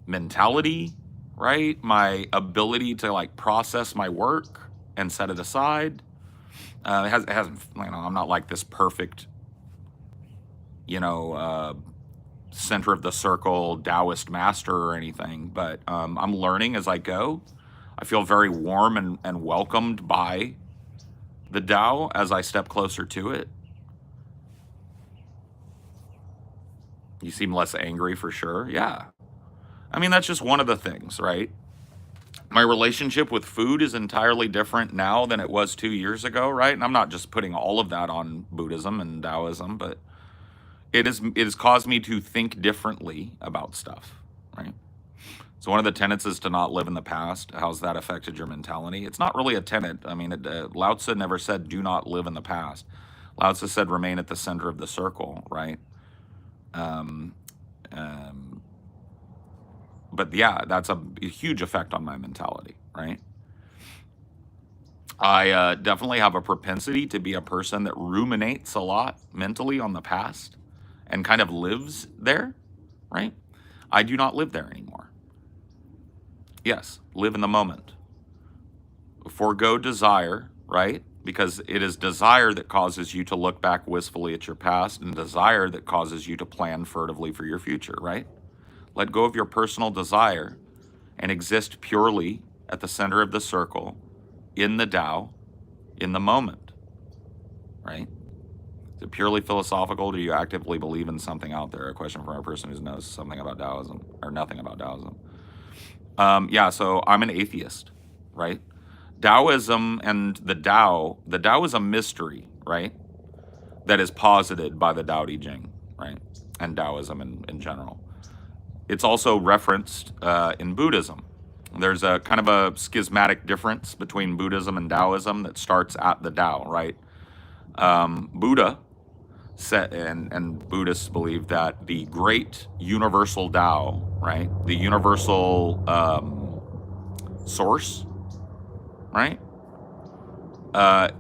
mentality, right? My ability to, like, process my work and set it aside. It hasn't, I'm not like this perfect, center of the circle Daoist master or anything, but I'm learning as I go. I feel very warm and welcomed by the Tao as I step closer to it. You seem less angry for sure. Yeah. I mean, that's just one of the things, right? My relationship with food is entirely different now than it was 2 years ago, right? And I'm not just putting all of that on Buddhism and Daoism, but it has caused me to think differently about stuff, right? So one of the tenets is to not live in the past. How's that affected your mentality? It's not really a tenet. I mean, Lao Tzu never said do not live in the past. Lao Tzu said remain at the center of the circle, right? But yeah, that's a huge effect on my mentality, right? I definitely have a propensity to be a person that ruminates a lot mentally on the past and kind of lives there, right? I do not live there anymore. Yes, live in the moment. Forgo desire, right? Because it is desire that causes you to look back wistfully at your past, and desire that causes you to plan furtively for your future, right? Let go of your personal desire and exist purely at the center of the circle, in the Tao, in the moment, right? Is it purely philosophical? Do you actively believe in something out there? A question for a person who knows something about Daoism or nothing about Daoism. Yeah, so I'm an atheist, right? Daoism and the Tao is a mystery, right? That is posited by the Tao Te Ching, right? And Daoism in general. It's also referenced in Buddhism. There's a kind of a schismatic difference between Buddhism and Daoism that starts at the Tao, right? Buddha said, and Buddhists believe that the great universal Tao, right? The universal source, right?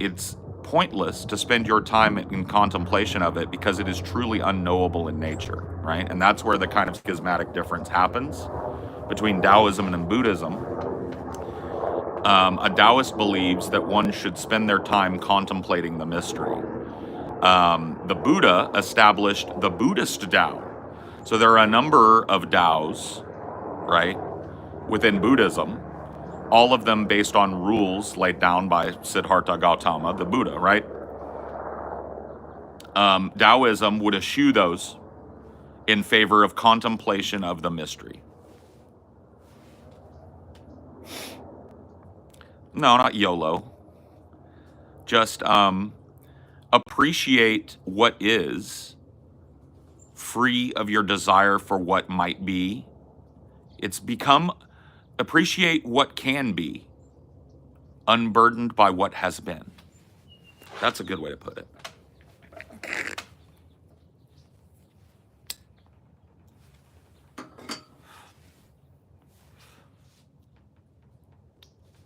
Its pointless to spend your time in contemplation of it because it is truly unknowable in nature, right? And that's where the kind of schismatic difference happens between Daoism and Buddhism. A Daoist believes that one should spend their time contemplating the mystery. The Buddha established the Buddhist Tao. So there are a number of Taos, right, within Buddhism, all of them based on rules laid down by Siddhartha Gautama, the Buddha, right? Taoism would eschew those in favor of contemplation of the mystery. No, not YOLO. Just appreciate what is, free of your desire for what might be. Appreciate what can be, unburdened by what has been. That's a good way to put it.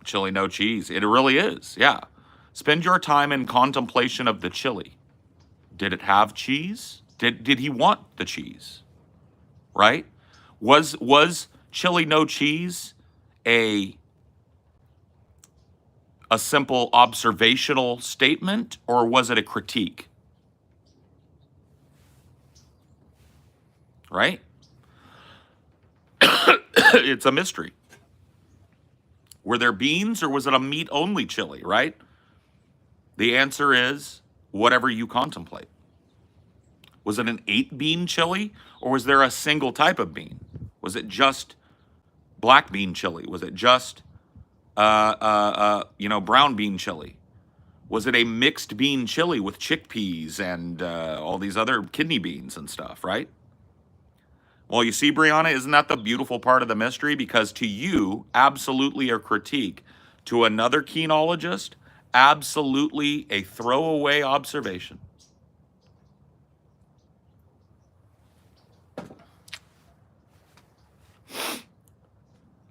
Chili, no cheese. It really is, yeah. Spend your time in contemplation of the chili. Did it have cheese? Did he want the cheese? Right? Was chili no cheese a simple observational statement, or was it a critique? Right? It's a mystery. Were there beans, or was it a meat-only chili, right? The answer is whatever you contemplate. Was it an 8-bean chili, or was there a single type of bean? Was it just black bean chili? Was it just, brown bean chili? Was it a mixed bean chili with chickpeas and all these other kidney beans and stuff, right? Well, you see, Brianna, isn't that the beautiful part of the mystery? Because to you, absolutely a critique. To another keenologist, absolutely a throwaway observation.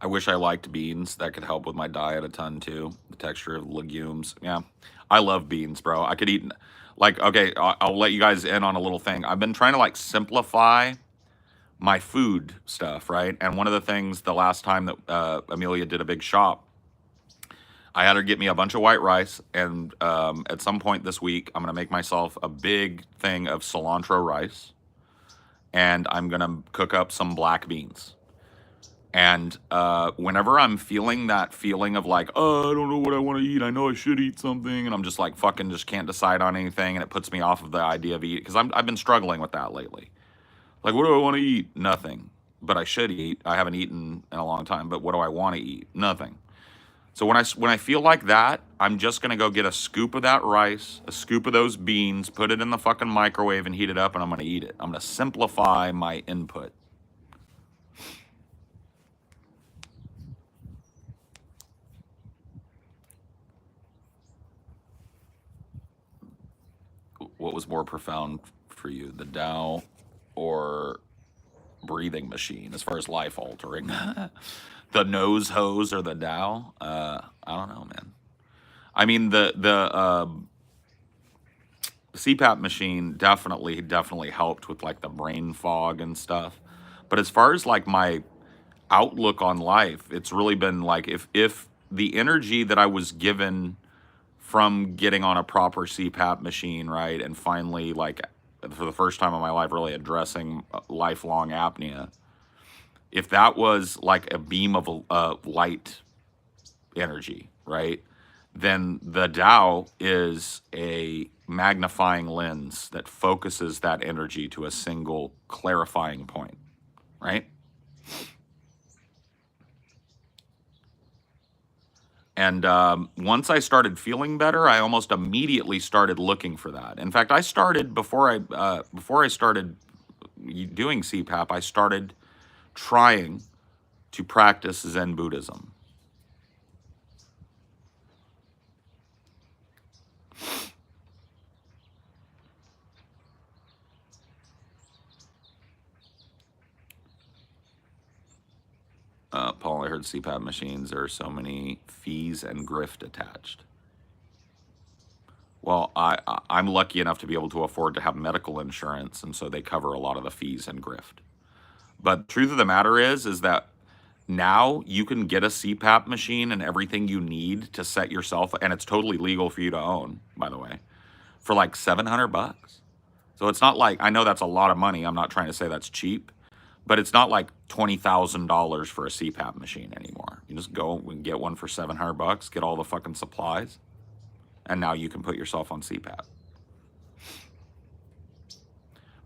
I wish I liked beans. That could help with my diet a ton too. The texture of legumes. Yeah. I love beans, bro. I could eat, okay, I'll let you guys in on a little thing. I've been trying to simplify my food stuff, right? And one of the things the last time that Amelia did a big shop, I had her get me a bunch of white rice, and at some point this week, I'm gonna make myself a big thing of cilantro rice, and I'm gonna cook up some black beans. And whenever I'm feeling that feeling of oh, I don't know what I want to eat, I know I should eat something, and I'm just fucking just can't decide on anything, and it puts me off of the idea of eating, because I've been struggling with that lately. What do I want to eat? Nothing. But I should eat. I haven't eaten in a long time. But what do I want to eat? Nothing. So when I feel like that, I'm just going to go get a scoop of that rice, a scoop of those beans, put it in the fucking microwave and heat it up, and I'm going to eat it. I'm going to simplify my input. What was more profound for you, the Tao or breathing machine, as far as life altering? The nose hose or the Tao? I don't know, man. I mean, the CPAP machine definitely helped with the brain fog and stuff. But as far as my outlook on life, it's really been if the energy that I was given from getting on a proper CPAP machine, right, and finally for the first time in my life really addressing lifelong apnea, if that was a beam of light energy, right, then the Tao is a magnifying lens that focuses that energy to a single clarifying point, right? And once I started feeling better, I almost immediately started looking for that. In fact, I started before I started doing CPAP, I started trying to practice Zen Buddhism. Paul, I heard CPAP machines, there are so many fees and grift attached. Well, I'm lucky enough to be able to afford to have medical insurance, and so they cover a lot of the fees and grift. But the truth of the matter is that now you can get a CPAP machine and everything you need to set yourself, and it's totally legal for you to own, by the way, for like $700. So it's not like, I know that's a lot of money. I'm not trying to say that's cheap, but it's not like $20,000 for a CPAP machine anymore. You just go and get one for $700, get all the fucking supplies, and now you can put yourself on CPAP.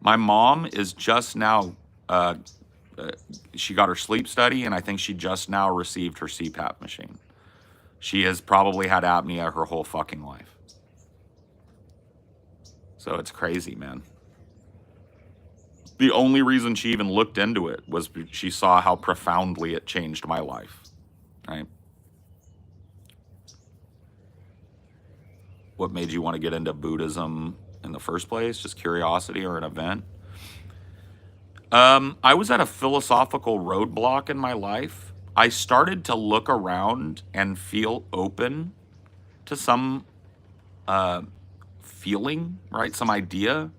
My mom is just now, she got her sleep study, and I think she just now received her CPAP machine. She has probably had apnea her whole fucking life. So it's crazy, man. The only reason she even looked into it was she saw how profoundly it changed my life, right? What made you want to get into Buddhism in the first place? Just curiosity or an event? I was at a philosophical roadblock in my life. I started to look around and feel open to some feeling, right? Some idea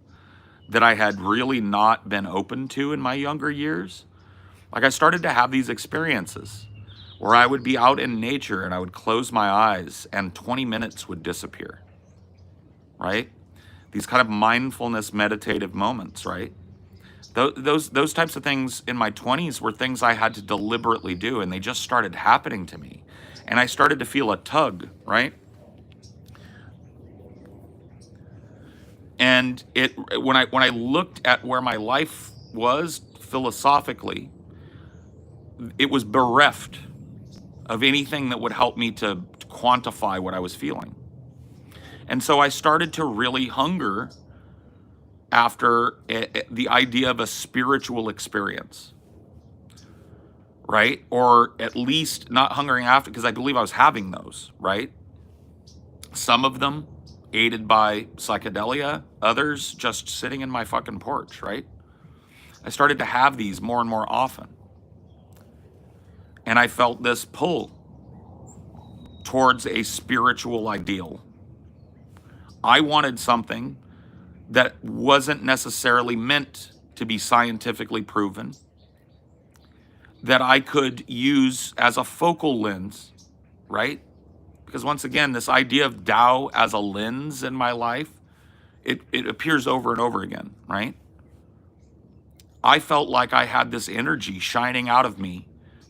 that I had really not been open to in my younger years. Like, I started to have these experiences where I would be out in nature and I would close my eyes and 20 minutes would disappear, right? These kind of mindfulness meditative moments, right? Those types of things in my 20s were things I had to deliberately do, and they just started happening to me. And I started to feel a tug, right? And when I looked at where my life was philosophically, it was bereft of anything that would help me to quantify what I was feeling. And so I started to really hunger after the idea of a spiritual experience, right? Or at least not hungering after, because I believe I was having those, right? Some of them aided by psychedelia, others just sitting in my fucking porch, right? I started to have these more and more often. And I felt this pull towards a spiritual ideal. I wanted something that wasn't necessarily meant to be scientifically proven, that I could use as a focal lens, right? Because once again, this idea of Tao as a lens in my life, it appears over and over again, right? I felt like I had this energy shining out of me,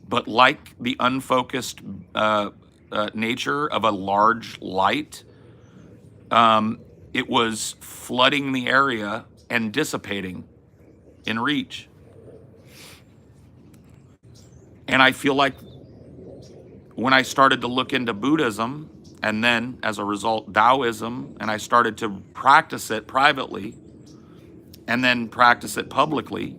but like the unfocused nature of a large light, it was flooding the area and dissipating in reach. And I feel like when I started to look into Buddhism, and then as a result, Daoism, and I started to practice it privately, and then practice it publicly,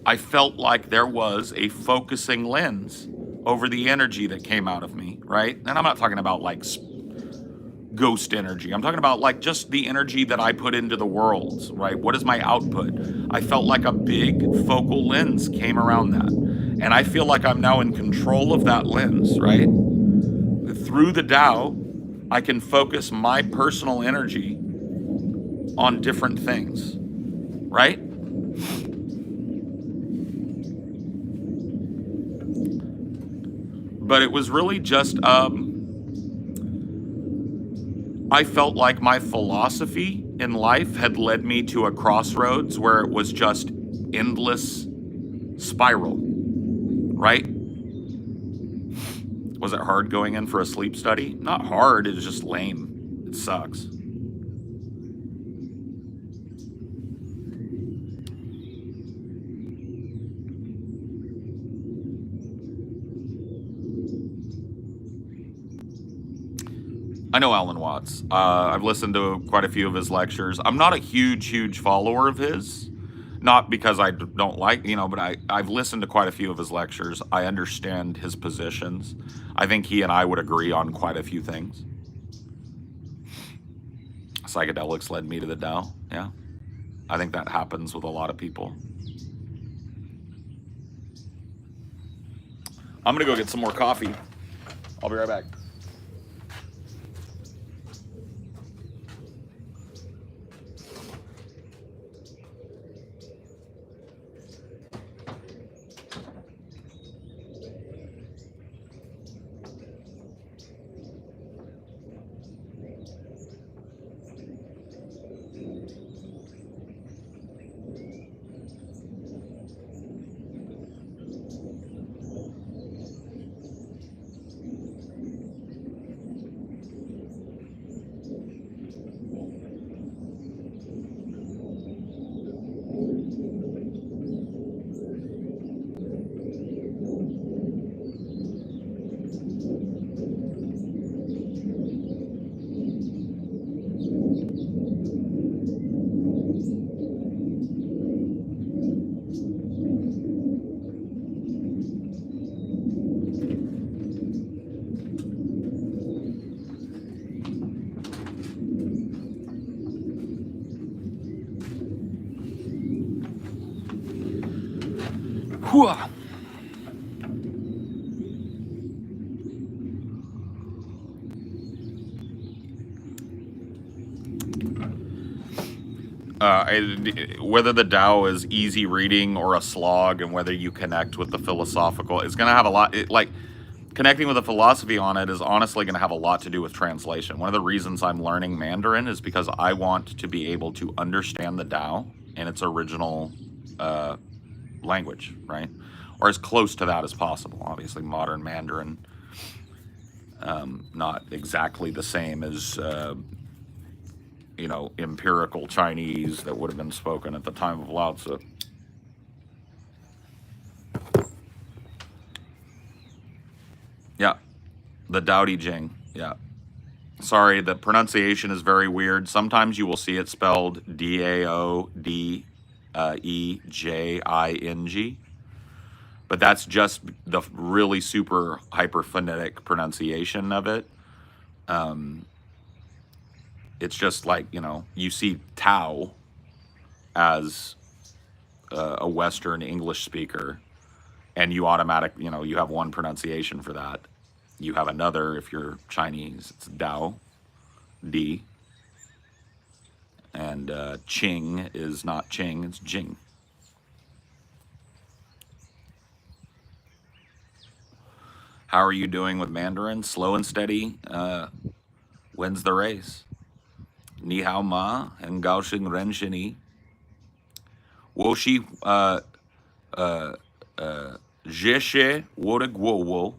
I felt like there was a focusing lens over the energy that came out of me, right? And I'm not talking about like ghost energy. I'm talking about like just the energy that I put into the world, right? What is my output? I felt like a big focal lens came around that. And I feel like I'm now in control of that lens, right? Through the Tao, I can focus my personal energy on different things, right? But it was really just, I felt like my philosophy in life had led me to a crossroads where it was just endless spiral, right? Was it hard going in for a sleep study? Not hard, it was just lame. It sucks. I know Alan Watts. I've listened to quite a few of his lectures. I'm not a huge follower of his, not because I don't like, but I've listened to quite a few of his lectures. I understand his positions. I think he and I would agree on quite a few things. Psychedelics led me to the Tao, yeah. I think that happens with a lot of people. I'm gonna go get some more coffee. I'll be right back. Whew. Whether the Tao is easy reading or a slog, and whether you connect with the philosophical, it's going to have a lot. Like connecting with the philosophy on it is honestly going to have a lot to do with translation. One of the reasons I'm learning Mandarin is because I want to be able to understand the Tao in its original language, right? Or as close to that as possible. Obviously, modern Mandarin, not exactly the same as empirical Chinese that would have been spoken at the time of Lao Tzu. Yeah, the Dao Di Jing. Yeah. Sorry, the pronunciation is very weird. Sometimes you will see it spelled Daoejing, but that's just the really super hyperphonetic pronunciation of it. It's just like, you see Tao as a Western English speaker, and you you have one pronunciation for that. You have another if you're Chinese. It's Dao, D. And Qing is not Qing, it's Jing. How are you doing with Mandarin? Slow and steady wins the race. Ni hao ma and gao xing ren shini. Wo shi zhe she wo de guo wo.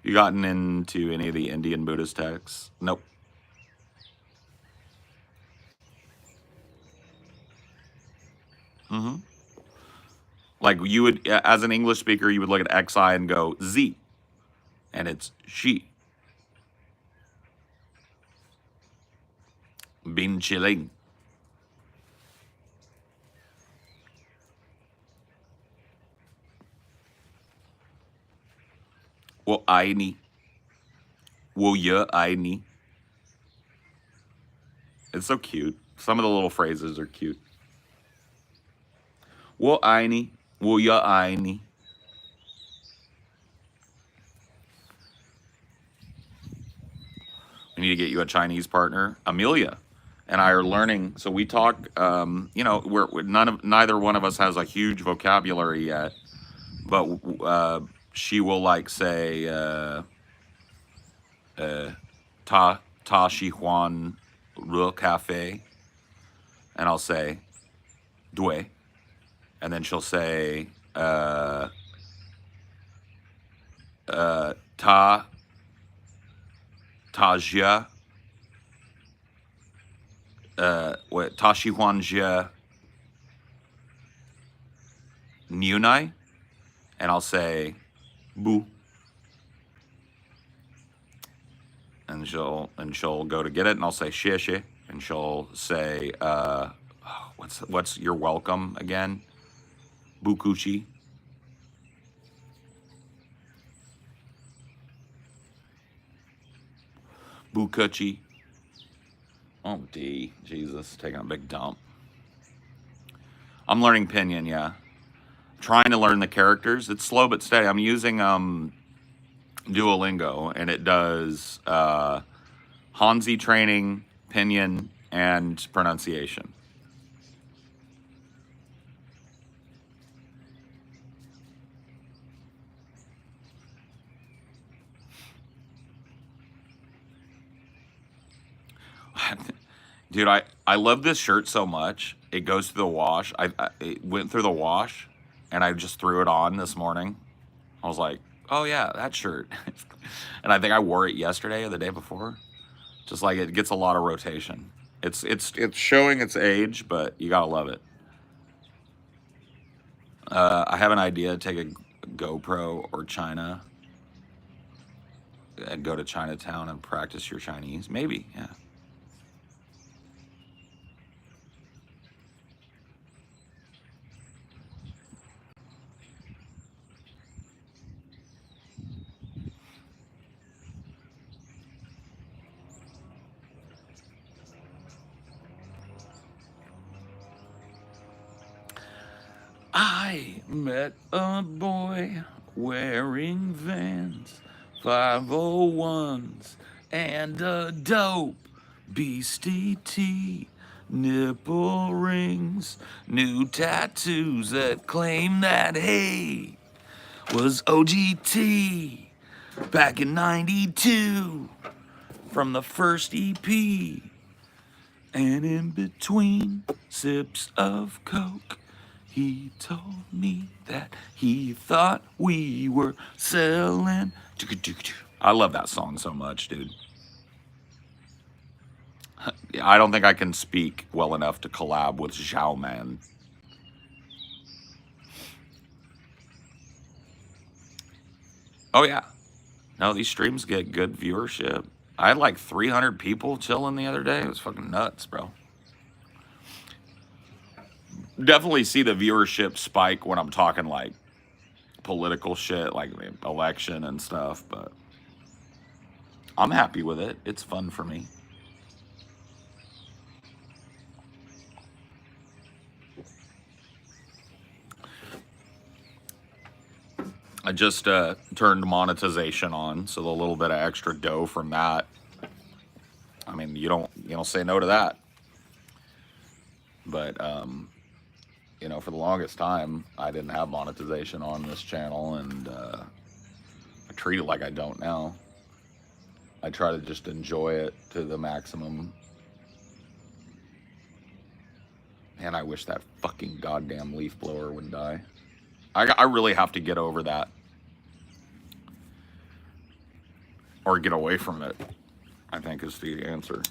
You gotten into any of the Indian Buddhist texts? Nope. Mm-hmm. Like you would, as an English speaker, you would look at XI and go Z, and it's she. Bin chilling. Wo ai ni. Wo ye ai ni. It's so cute. Some of the little phrases are cute. Wo ai ni. Wo ye ai ni. We need to get you a Chinese partner. Amelia and I are learning. So we talk. We're neither one of us has a huge vocabulary yet, but she will like say ta shi huan re cafe, and I'll say dui, and then she'll say ta jia ta shi huan jia niunai, and I'll say bu, and she'll go to get it, and I'll say xie xie, and she'll say what's you're welcome again, bukuchi. Bukuchi. Oh, D. Jesus, taking a big dump. I'm learning Pinyin, yeah. Trying to learn the characters. It's slow but steady. I'm using Duolingo, and it does Hanzi training, Pinyin, and pronunciation. Dude, I love this shirt so much. It goes through the wash. It went through the wash, and I just threw it on this morning. I was like, oh yeah, that shirt. And I think I wore it yesterday or the day before. Just like it gets a lot of rotation. It's showing its age, but you gotta love it. I have an idea. Take a GoPro or China and go to Chinatown and practice your Chinese. Maybe, yeah. I met a boy wearing Vans, 501s, and a dope beastie tee. Nipple rings, new tattoos that claim that hey was OGT back in '92 from the first EP. And in between sips of Coke, he told me that he thought we were selling. I love that song so much, dude. I don't think I can speak well enough to collab with Zhao Man. Oh, yeah. No, these streams get good viewership. I had like 300 people chilling the other day. It was fucking nuts, bro. Definitely see the viewership spike when I'm talking like political shit, like the election and stuff, but I'm happy with it. It's fun for me. I just turned monetization on, so the little bit of extra dough from that. I mean, you don't say no to that. But you know, for the longest time, I didn't have monetization on this channel, and I treat it like I don't now. I try to just enjoy it to the maximum. And I wish that fucking goddamn leaf blower would die. I really have to get over that. Or get away from it, I think is the answer.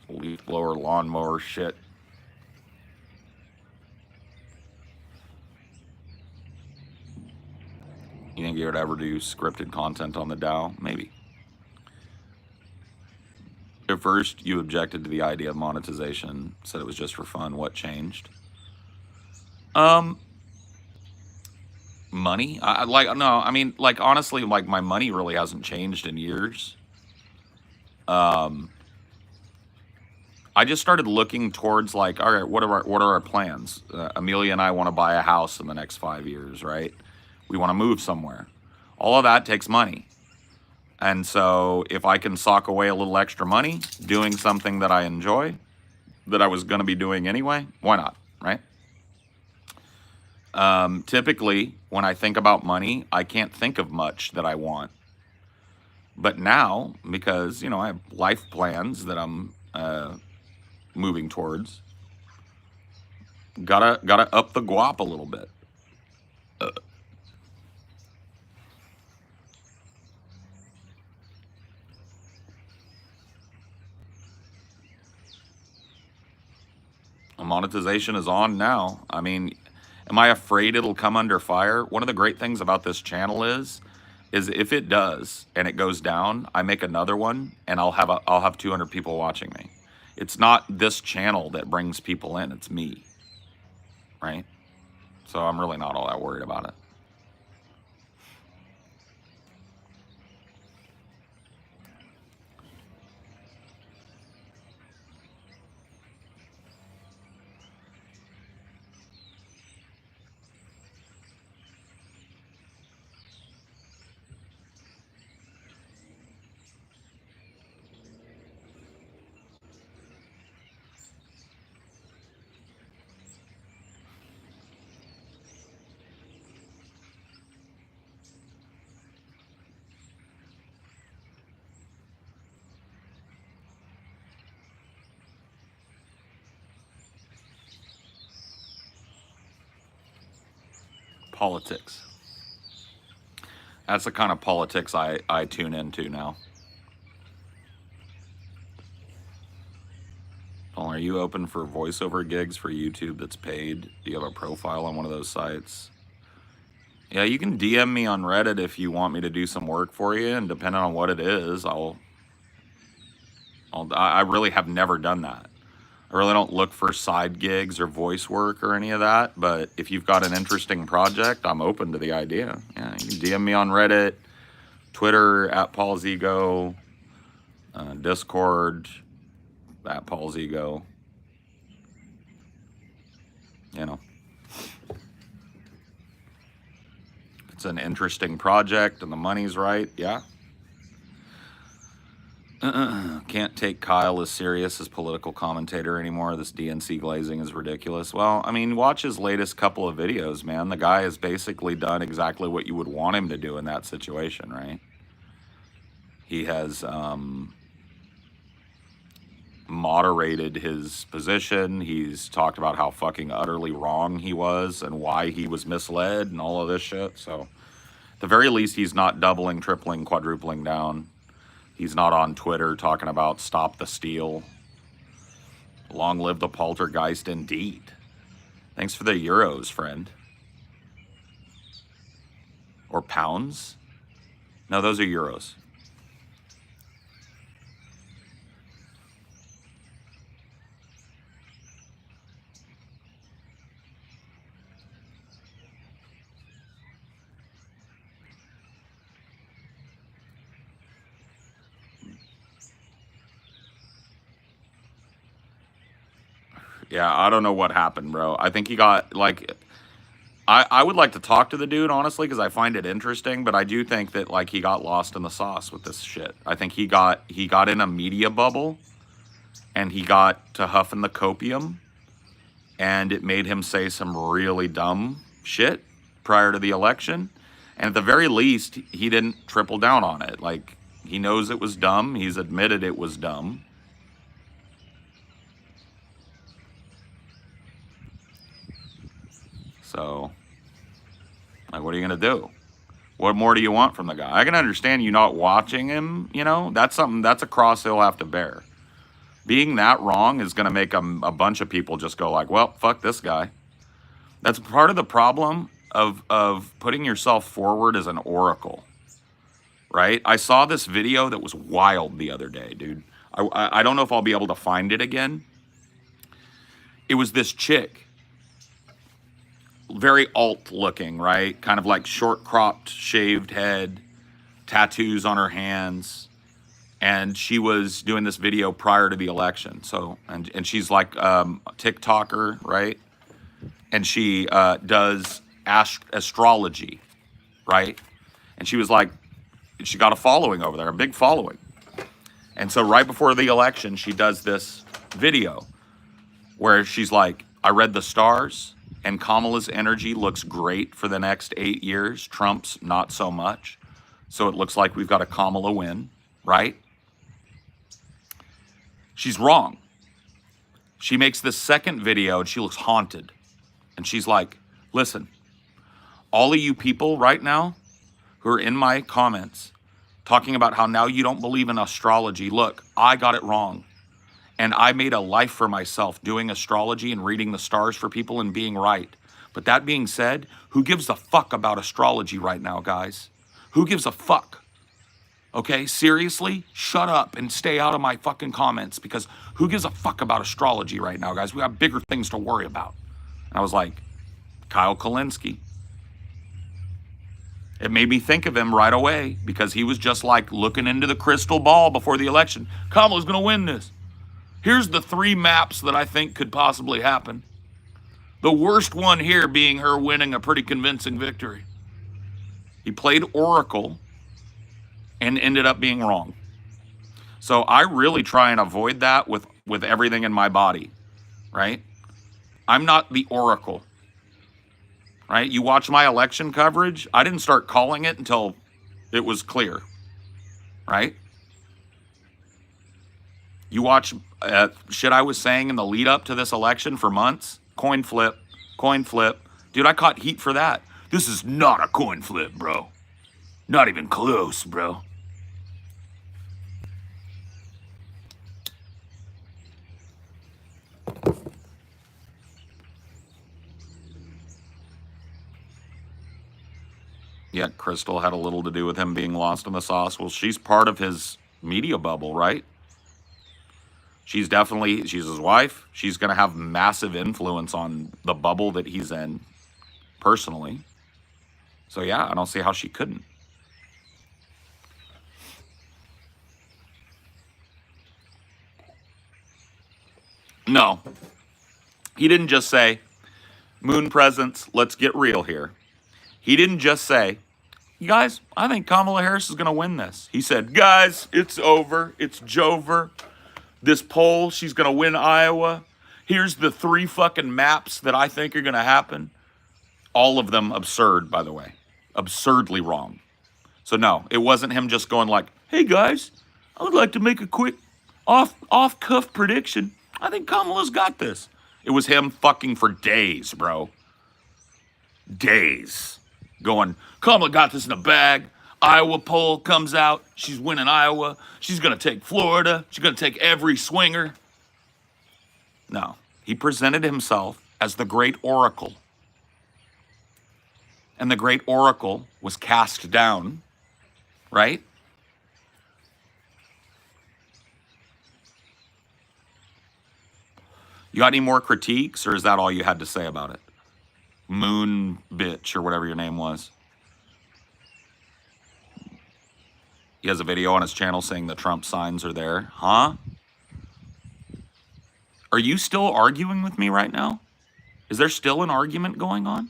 Leaf blower, lawnmower shit. You think you would ever do scripted content on the Dao? Maybe. At first, you objected to the idea of monetization, said it was just for fun. What changed? Money? I mean, like, honestly, like, my money really hasn't changed in years. I just started looking towards, like, all right, what are our plans? Amelia and I want to buy a house in the next 5 years, right? We want to move somewhere. All of that takes money. And so if I can sock away a little extra money doing something that I enjoy, that I was going to be doing anyway, why not, right? Typically, when I think about money, I can't think of much that I want. But now, because, you know, I have life plans that I'm moving towards, gotta up the guap a little bit. Monetization is on now. I mean, am I afraid it'll come under fire? One of the great things about this channel is if it does and it goes down, I make another one and I'll have 200 people watching me. It's not this channel that brings people in, it's me, right? So I'm really not all that worried about it. Politics. That's the kind of politics I tune into now. Are you open for voiceover gigs for YouTube that's paid? Do you have a profile on one of those sites? Yeah, you can DM me on Reddit if you want me to do some work for you, and depending on what it is, I really have never done that. I really don't look for side gigs or voice work or any of that, but if you've got an interesting project, I'm open to the idea. Yeah, you can DM me on Reddit, Twitter, @PaulsEgo, Discord, @PaulsEgo. You know, It's an interesting project and the money's right. Yeah. Can't take Kyle as serious as political commentator anymore. This DNC glazing is ridiculous. Well, I mean, watch his latest couple of videos, man. The guy has basically done exactly what you would want him to do in that situation, right? He has moderated his position. He's talked about how fucking utterly wrong he was and why he was misled and all of this shit. So at the very least, he's not doubling, tripling, quadrupling down. He's not on Twitter talking about stop the steal. Long live the poltergeist indeed. Thanks for the euros, friend. Or pounds? No, those are euros. Yeah, I don't know what happened, bro. I think he got, like, I would like to talk to the dude, honestly, because I find it interesting, but I do think that, like, he got lost in the sauce with this shit. I think he got in a media bubble, and he got to huffing the copium, and it made him say some really dumb shit prior to the election. And at the very least, he didn't triple down on it. Like, he knows it was dumb. He's admitted it was dumb. So, like, what are you going to do? What more do you want from the guy? I can understand you not watching him, you know? That's something, that's a cross he'll have to bear. Being that wrong is going to make a bunch of people just go like, well, fuck this guy. That's part of the problem of putting yourself forward as an oracle, right? I saw this video that was wild the other day, dude. I don't know if I'll be able to find it again. It was this chick. Very alt looking, right? Kind of like short cropped, shaved head, tattoos on her hands. And she was doing this video prior to the election. So, and she's like a TikToker, right? And she does astrology, right? And she was like, she got a following over there, a big following. And so right before the election, she does this video where she's like, I read the stars. And Kamala's energy looks great for the next 8 years. Trump's not so much. So it looks like we've got a Kamala win, right? She's wrong. She makes this second video and she looks haunted. And she's like, listen, all of you people right now who are in my comments talking about how now you don't believe in astrology, look, I got it wrong. And I made a life for myself doing astrology and reading the stars for people and being right. But that being said, who gives a fuck about astrology right now, guys? Who gives a fuck? Okay, seriously? Shut up and stay out of my fucking comments, because who gives a fuck about astrology right now, guys? We have bigger things to worry about. And I was like, Kyle Kulinski. It made me think of him right away, because he was just like looking into the crystal ball before the election. Kamala's gonna win this. Here's the 3 maps that I think could possibly happen. The worst one here being her winning a pretty convincing victory. He played Oracle and ended up being wrong. So I really try and avoid that with everything in my body, right? I'm not the Oracle, right? You watch my election coverage, I didn't start calling it until it was clear, right? You watch shit I was saying in the lead up to this election for months. Coin flip, coin flip. Dude, I caught heat for that. This is not a coin flip, bro. Not even close, bro. Yeah, Crystal had a little to do with him being lost in the sauce. Well, she's part of his media bubble, right? She's his wife. She's going to have massive influence on the bubble that he's in personally. So yeah, I don't see how she couldn't. No, he didn't just say, moon presence, let's get real here. He didn't just say, you guys, I think Kamala Harris is going to win this. He said, guys, it's over. It's Jover. This poll, she's going to win Iowa. Here's the 3 fucking maps that I think are going to happen. All of them absurd, by the way. Absurdly wrong. So no, it wasn't him just going like, hey guys, I would like to make a quick off-cuff prediction. I think Kamala's got this. It was him fucking for days, bro. Days. Going, Kamala got this in a bag. Iowa poll comes out. She's winning Iowa. She's going to take Florida. She's going to take every swinger. No, he presented himself as the great oracle. And the great oracle was cast down, right? You got any more critiques, or is that all you had to say about it? Moon bitch, or whatever your name was. He has a video on his channel saying the Trump signs are there. Huh? Are you still arguing with me right now? Is there still an argument going on?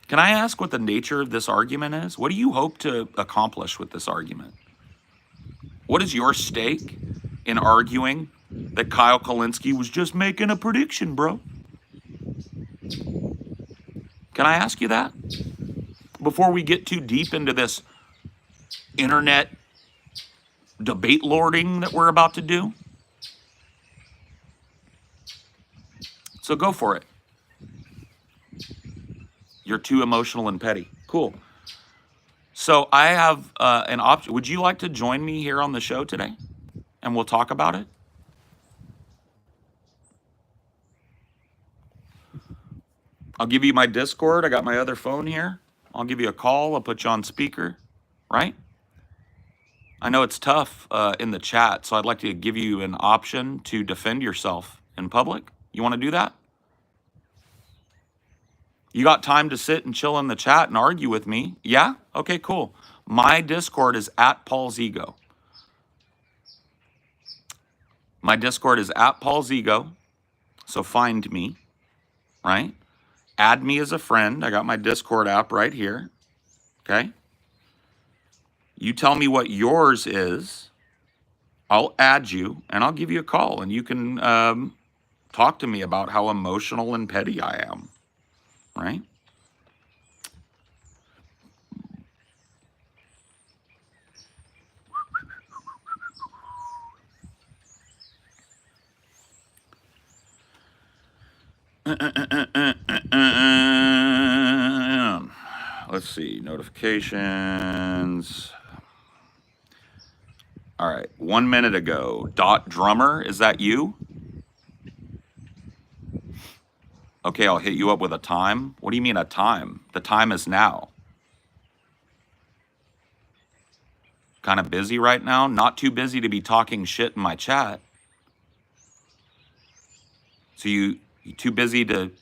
Can I ask what the nature of this argument is? What do you hope to accomplish with this argument? What is your stake in arguing that Kyle Kulinski was just making a prediction, bro? Can I ask you that? Before we get too deep into this internet debate lording that we're about to do? So go for it. You're too emotional and petty. Cool. So I have an option. Would you like to join me here on the show today? And we'll talk about it? I'll give you my Discord. I got my other phone here. I'll give you a call. I'll put you on speaker, right? I know it's tough in the chat, so I'd like to give you an option to defend yourself in public. You want to do that? You got time to sit and chill in the chat and argue with me? Yeah? Okay, cool. My Discord is at Paul's Ego. My Discord is at Paul's Ego. So find me, right? Add me as a friend. I got my Discord app right here. Okay? You tell me what yours is. I'll add you and I'll give you a call and you can talk to me about how emotional and petty I am. Right? Let's see, notifications. All right, 1 minute ago, Dot Drummer, is that you? Okay, I'll hit you up with a time. What do you mean a time? The time is now. Kind of busy right now? Not too busy to be talking shit in my chat. So you too busy to...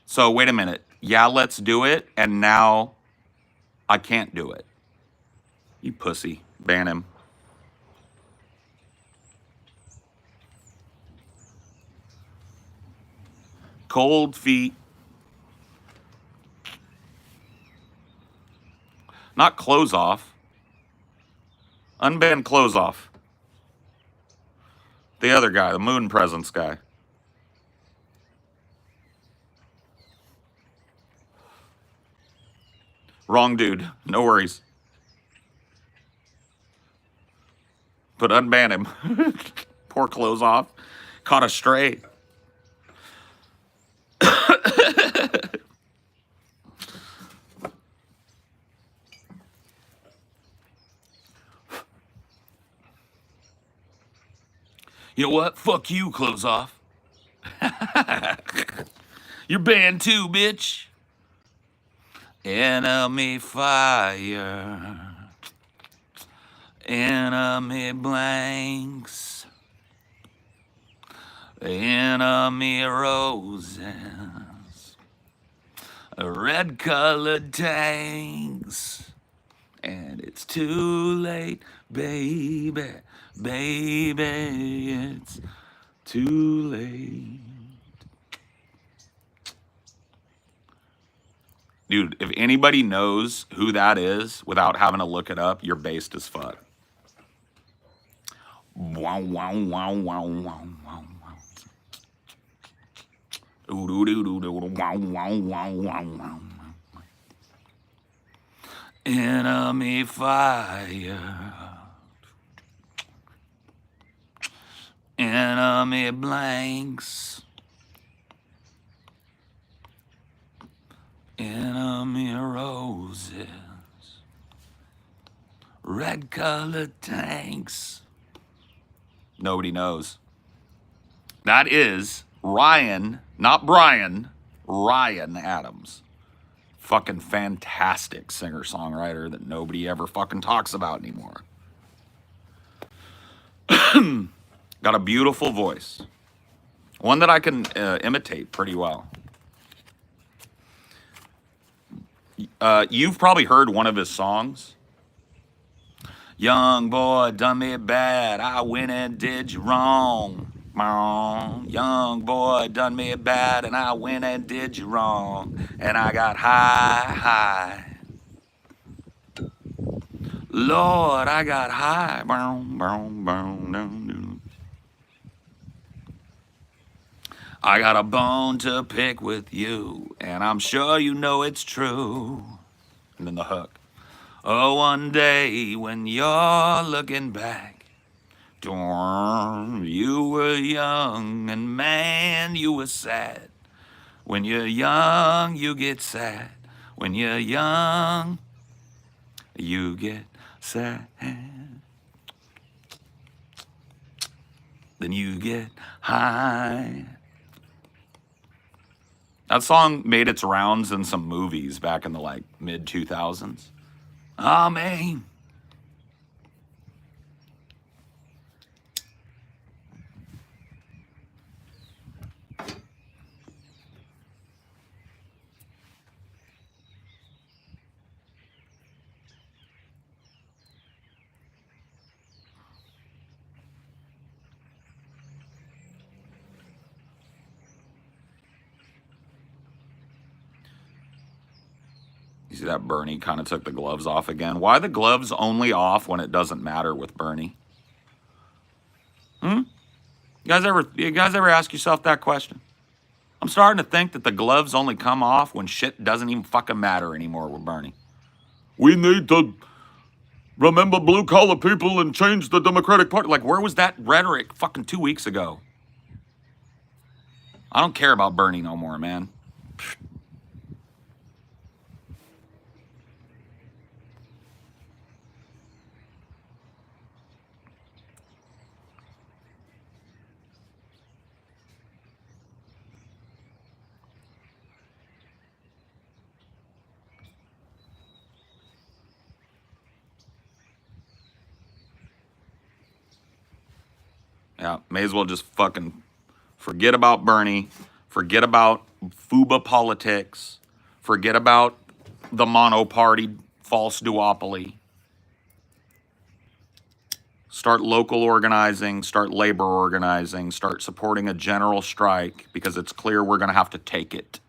So wait a minute. Yeah, let's do it. And now I can't do it. You pussy. Ban him. Cold feet. Not close off. Unban close off. The other guy, the moon presence guy. Wrong dude. No worries. But unban him. Poor close off. Caught a stray. You know what? Fuck you, close off. You're banned too, bitch. Enemy fire. Enemy blanks. Enemy roses. Red colored tanks. And it's too late, baby. Baby, it's too late. Dude, if anybody knows who that is without having to look it up, you're based as fuck. Wow, wow, wow, wow, wow, wow, wow. Ooh, doo, doo, doo, doo, wow, wow, wow, wow, wow. Enemy fire. Enemy blanks. Enemy roses. Red colored tanks. Nobody knows. That is Ryan, not Brian, Ryan Adams. Fucking fantastic singer-songwriter that nobody ever fucking talks about anymore. Got a beautiful voice. One that I can imitate pretty well. You've probably heard one of his songs. Young boy done me bad, I went and did you wrong. Young boy done me bad and I went and did you wrong. And I got high. Lord, I got high. I got a bone to pick with you, and I'm sure you know it's true. And then the hook. Oh, one day when you're looking back, you were young, and man, you were sad. When you're young, you get sad. When you're young, you get sad. Then you get high. That song made its rounds in some movies back in the like mid 2000s. Amen. You see that Bernie kind of took the gloves off again. Why the gloves only off when it doesn't matter with Bernie? You guys ever ask yourself that question? I'm starting to think that the gloves only come off when shit doesn't even fucking matter anymore with Bernie. We need to remember blue collar people and change the Democratic Party. Like, where was that rhetoric fucking 2 weeks ago? I don't care about Bernie no more, man. Yeah, may as well just fucking forget about Bernie, forget about FUBA politics, forget about the mono-party false duopoly. Start local organizing, start labor organizing, start supporting a general strike because it's clear we're going to have to take it.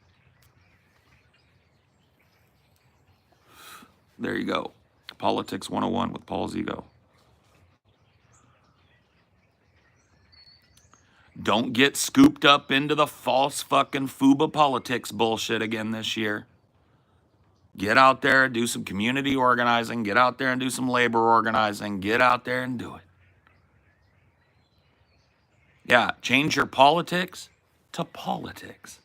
There you go. Politics 101 with Paul's ego. Don't get scooped up into the false fucking FUBA politics bullshit again this year. Get out there and do some community organizing. Get out there and do some labor organizing. Get out there and do it. Yeah, change your politics to politics.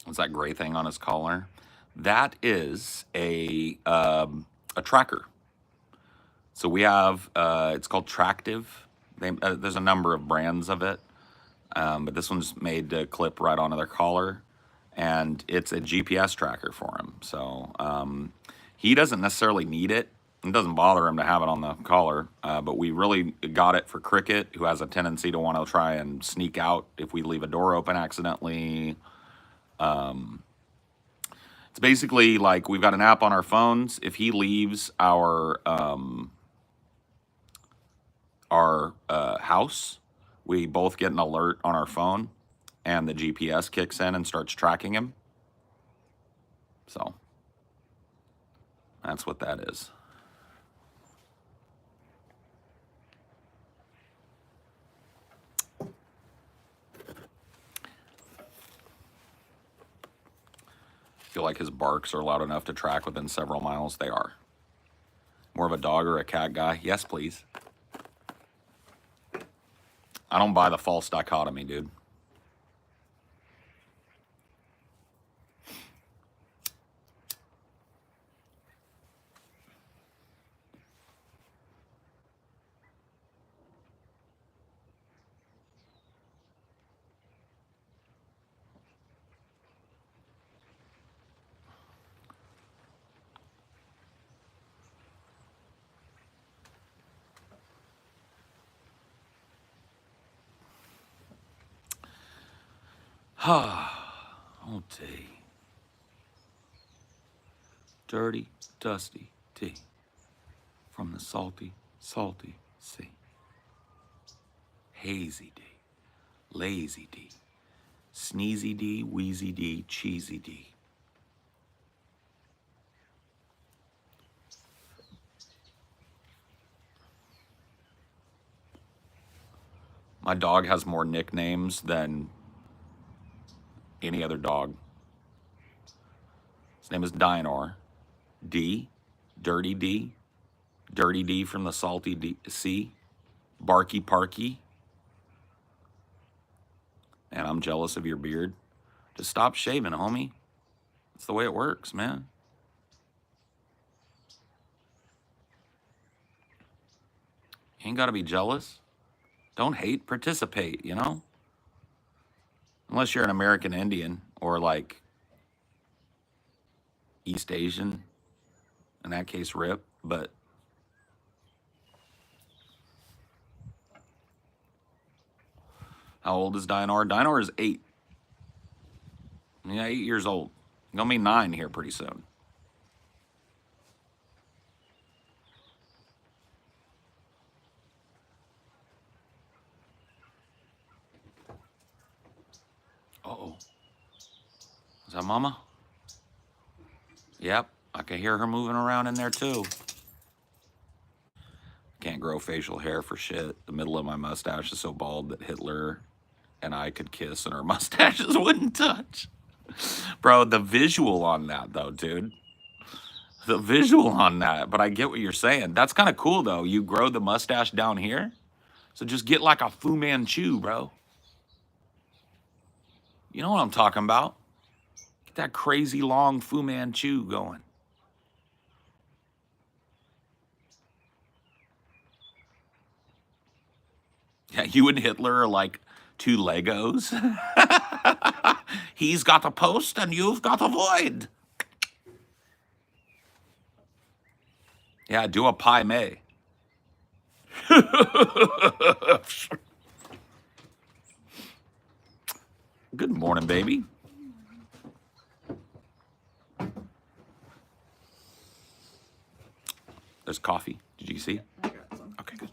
What's that gray thing on his collar? That is a tracker. So we have, it's called Tractive. There's a number of brands of it, but this one's made to clip right onto their collar, and it's a GPS tracker for him. So he doesn't necessarily need it. It doesn't bother him to have it on the collar, but we really got it for Cricket, who has a tendency to want to try and sneak out if we leave a door open accidentally. It's basically like we've got an app on our phones. If he leaves our house, we both get an alert on our phone, and the GPS kicks in and starts tracking him. So that's what that is. Feel like his barks are loud enough to track within several miles. They are. More of a dog or a cat guy? Yes, please. I don't buy the false dichotomy, dude. All day. Dirty, dusty tea from the salty, salty sea. Hazy D, lazy D, sneezy D, wheezy D, cheesy D. My dog has more nicknames than any other dog. His name is Dinor. D, Dirty D, Dirty D from the salty D, sea, Barky Parky. And I'm jealous of your beard. Just stop shaving, homie. It's the way it works, man. You ain't gotta be jealous. Don't hate, participate, you know? Unless you're an American Indian or like East Asian. In that case, rip. But how old is Dinor? Dinor is 8. Yeah, 8 years old. Gonna be 9 here pretty soon. Uh-oh. Is that Mama? Yep, I can hear her moving around in there too. Can't grow facial hair for shit. The middle of my mustache is so bald that Hitler and I could kiss and our mustaches wouldn't touch. Bro, the visual on that though, dude. The visual on that, but I get what you're saying. That's kind of cool though. You grow the mustache down here. So just get like a Fu Manchu, bro. You know what I'm talking about. Get that crazy long Fu Manchu going. Yeah, you and Hitler are like 2 Legos. He's got a post and you've got a void. Yeah, do a Pai Mei. Good morning, baby. There's coffee. Did you see? I got some. Okay, good.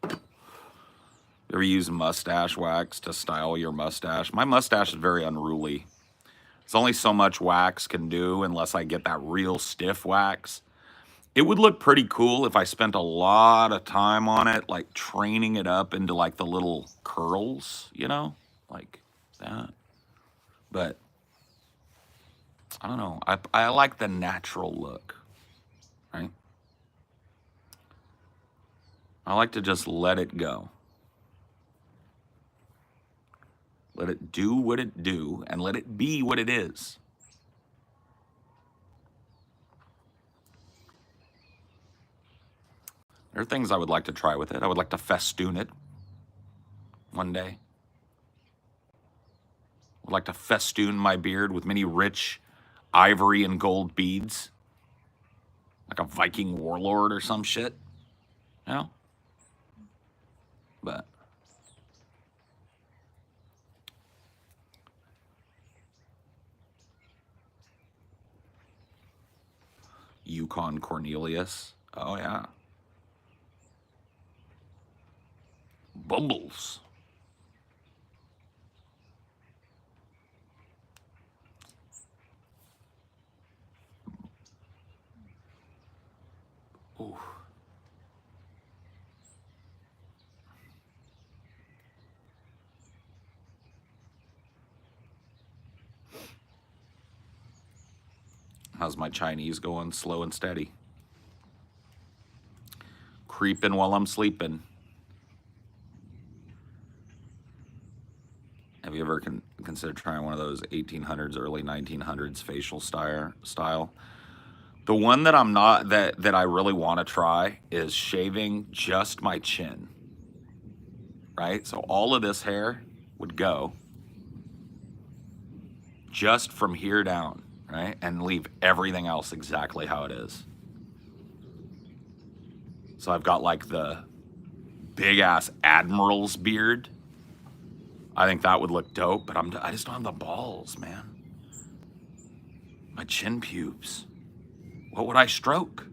You ever use mustache wax to style your mustache? My mustache is very unruly. There's only so much wax can do unless I get that real stiff wax. It would look pretty cool if I spent a lot of time on it, like training it up into like the little curls, you know, like that. But I don't know. I like the natural look, right? I like to just let it go. Let it do what it do and let it be what it is. There are things I would like to try with it. I would like to festoon it one day. I would like to festoon my beard with many rich ivory and gold beads. Like a Viking warlord or some shit. You know? But Yukon Cornelius. Oh yeah. Bumbles. Ooh. How's my Chinese going? Slow and steady. Creeping while I'm sleeping. Have you ever considered trying one of those 1800s, early 1900s facial style? The one that I'm not, that I really want to try is shaving just my chin, right? So all of this hair would go just from here down, right? And leave everything else exactly how it is. So I've got like the big ass Admiral's beard. I think that would look dope, but I just don't have the balls, man. My chin pubes. What would I stroke?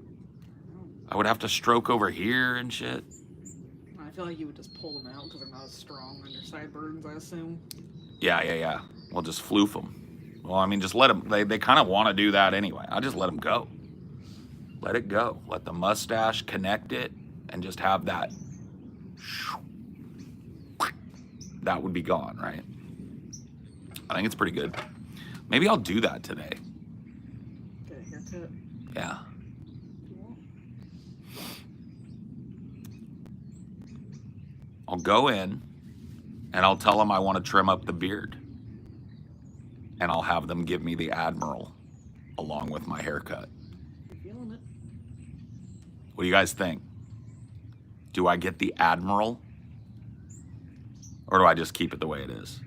I would have to stroke over here and shit. I feel like you would just pull them out because they're not as strong on your sideburns, I assume. Yeah. We'll just floof them. Well, I mean, just let them. They kind of want to do that anyway. I just let them go. Let it go. Let the mustache connect it and just have that. That would be gone, right? I think it's pretty good. Maybe I'll do that today. Get a haircut. Yeah. I'll go in and I'll tell them I want to trim up the beard. And I'll have them give me the Admiral along with my haircut. You're feeling it. What do you guys think? Do I get the Admiral? Or do I just keep it the way it is?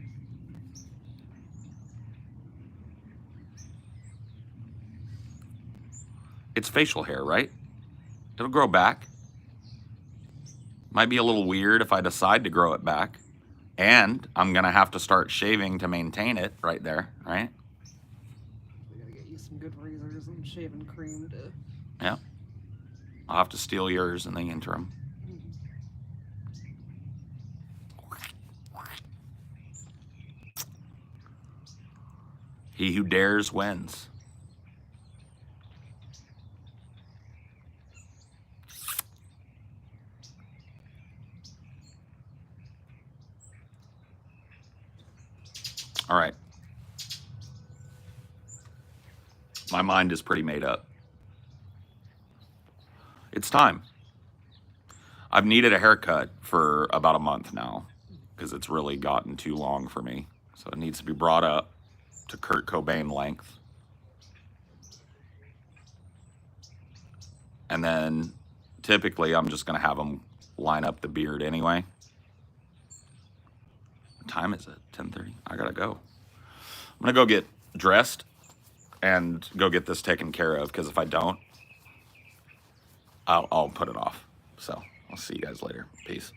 It's facial hair, right? It'll grow back. Might be a little weird if I decide to grow it back. And I'm going to have to start shaving to maintain it right there, right? We gotta get you some good razors and shaving cream to... Yeah. I'll have to steal yours in the interim. He who dares wins. All right. My mind is pretty made up. It's time. I've needed a haircut for about a month now because it's really gotten too long for me. So it needs to be brought up to Kurt Cobain length. And then typically I'm just going to have them line up the beard anyway. What time is it? 10:30? I got to go. I'm going to go get dressed and go get this taken care of because if I don't, I'll put it off. So I'll see you guys later. Peace.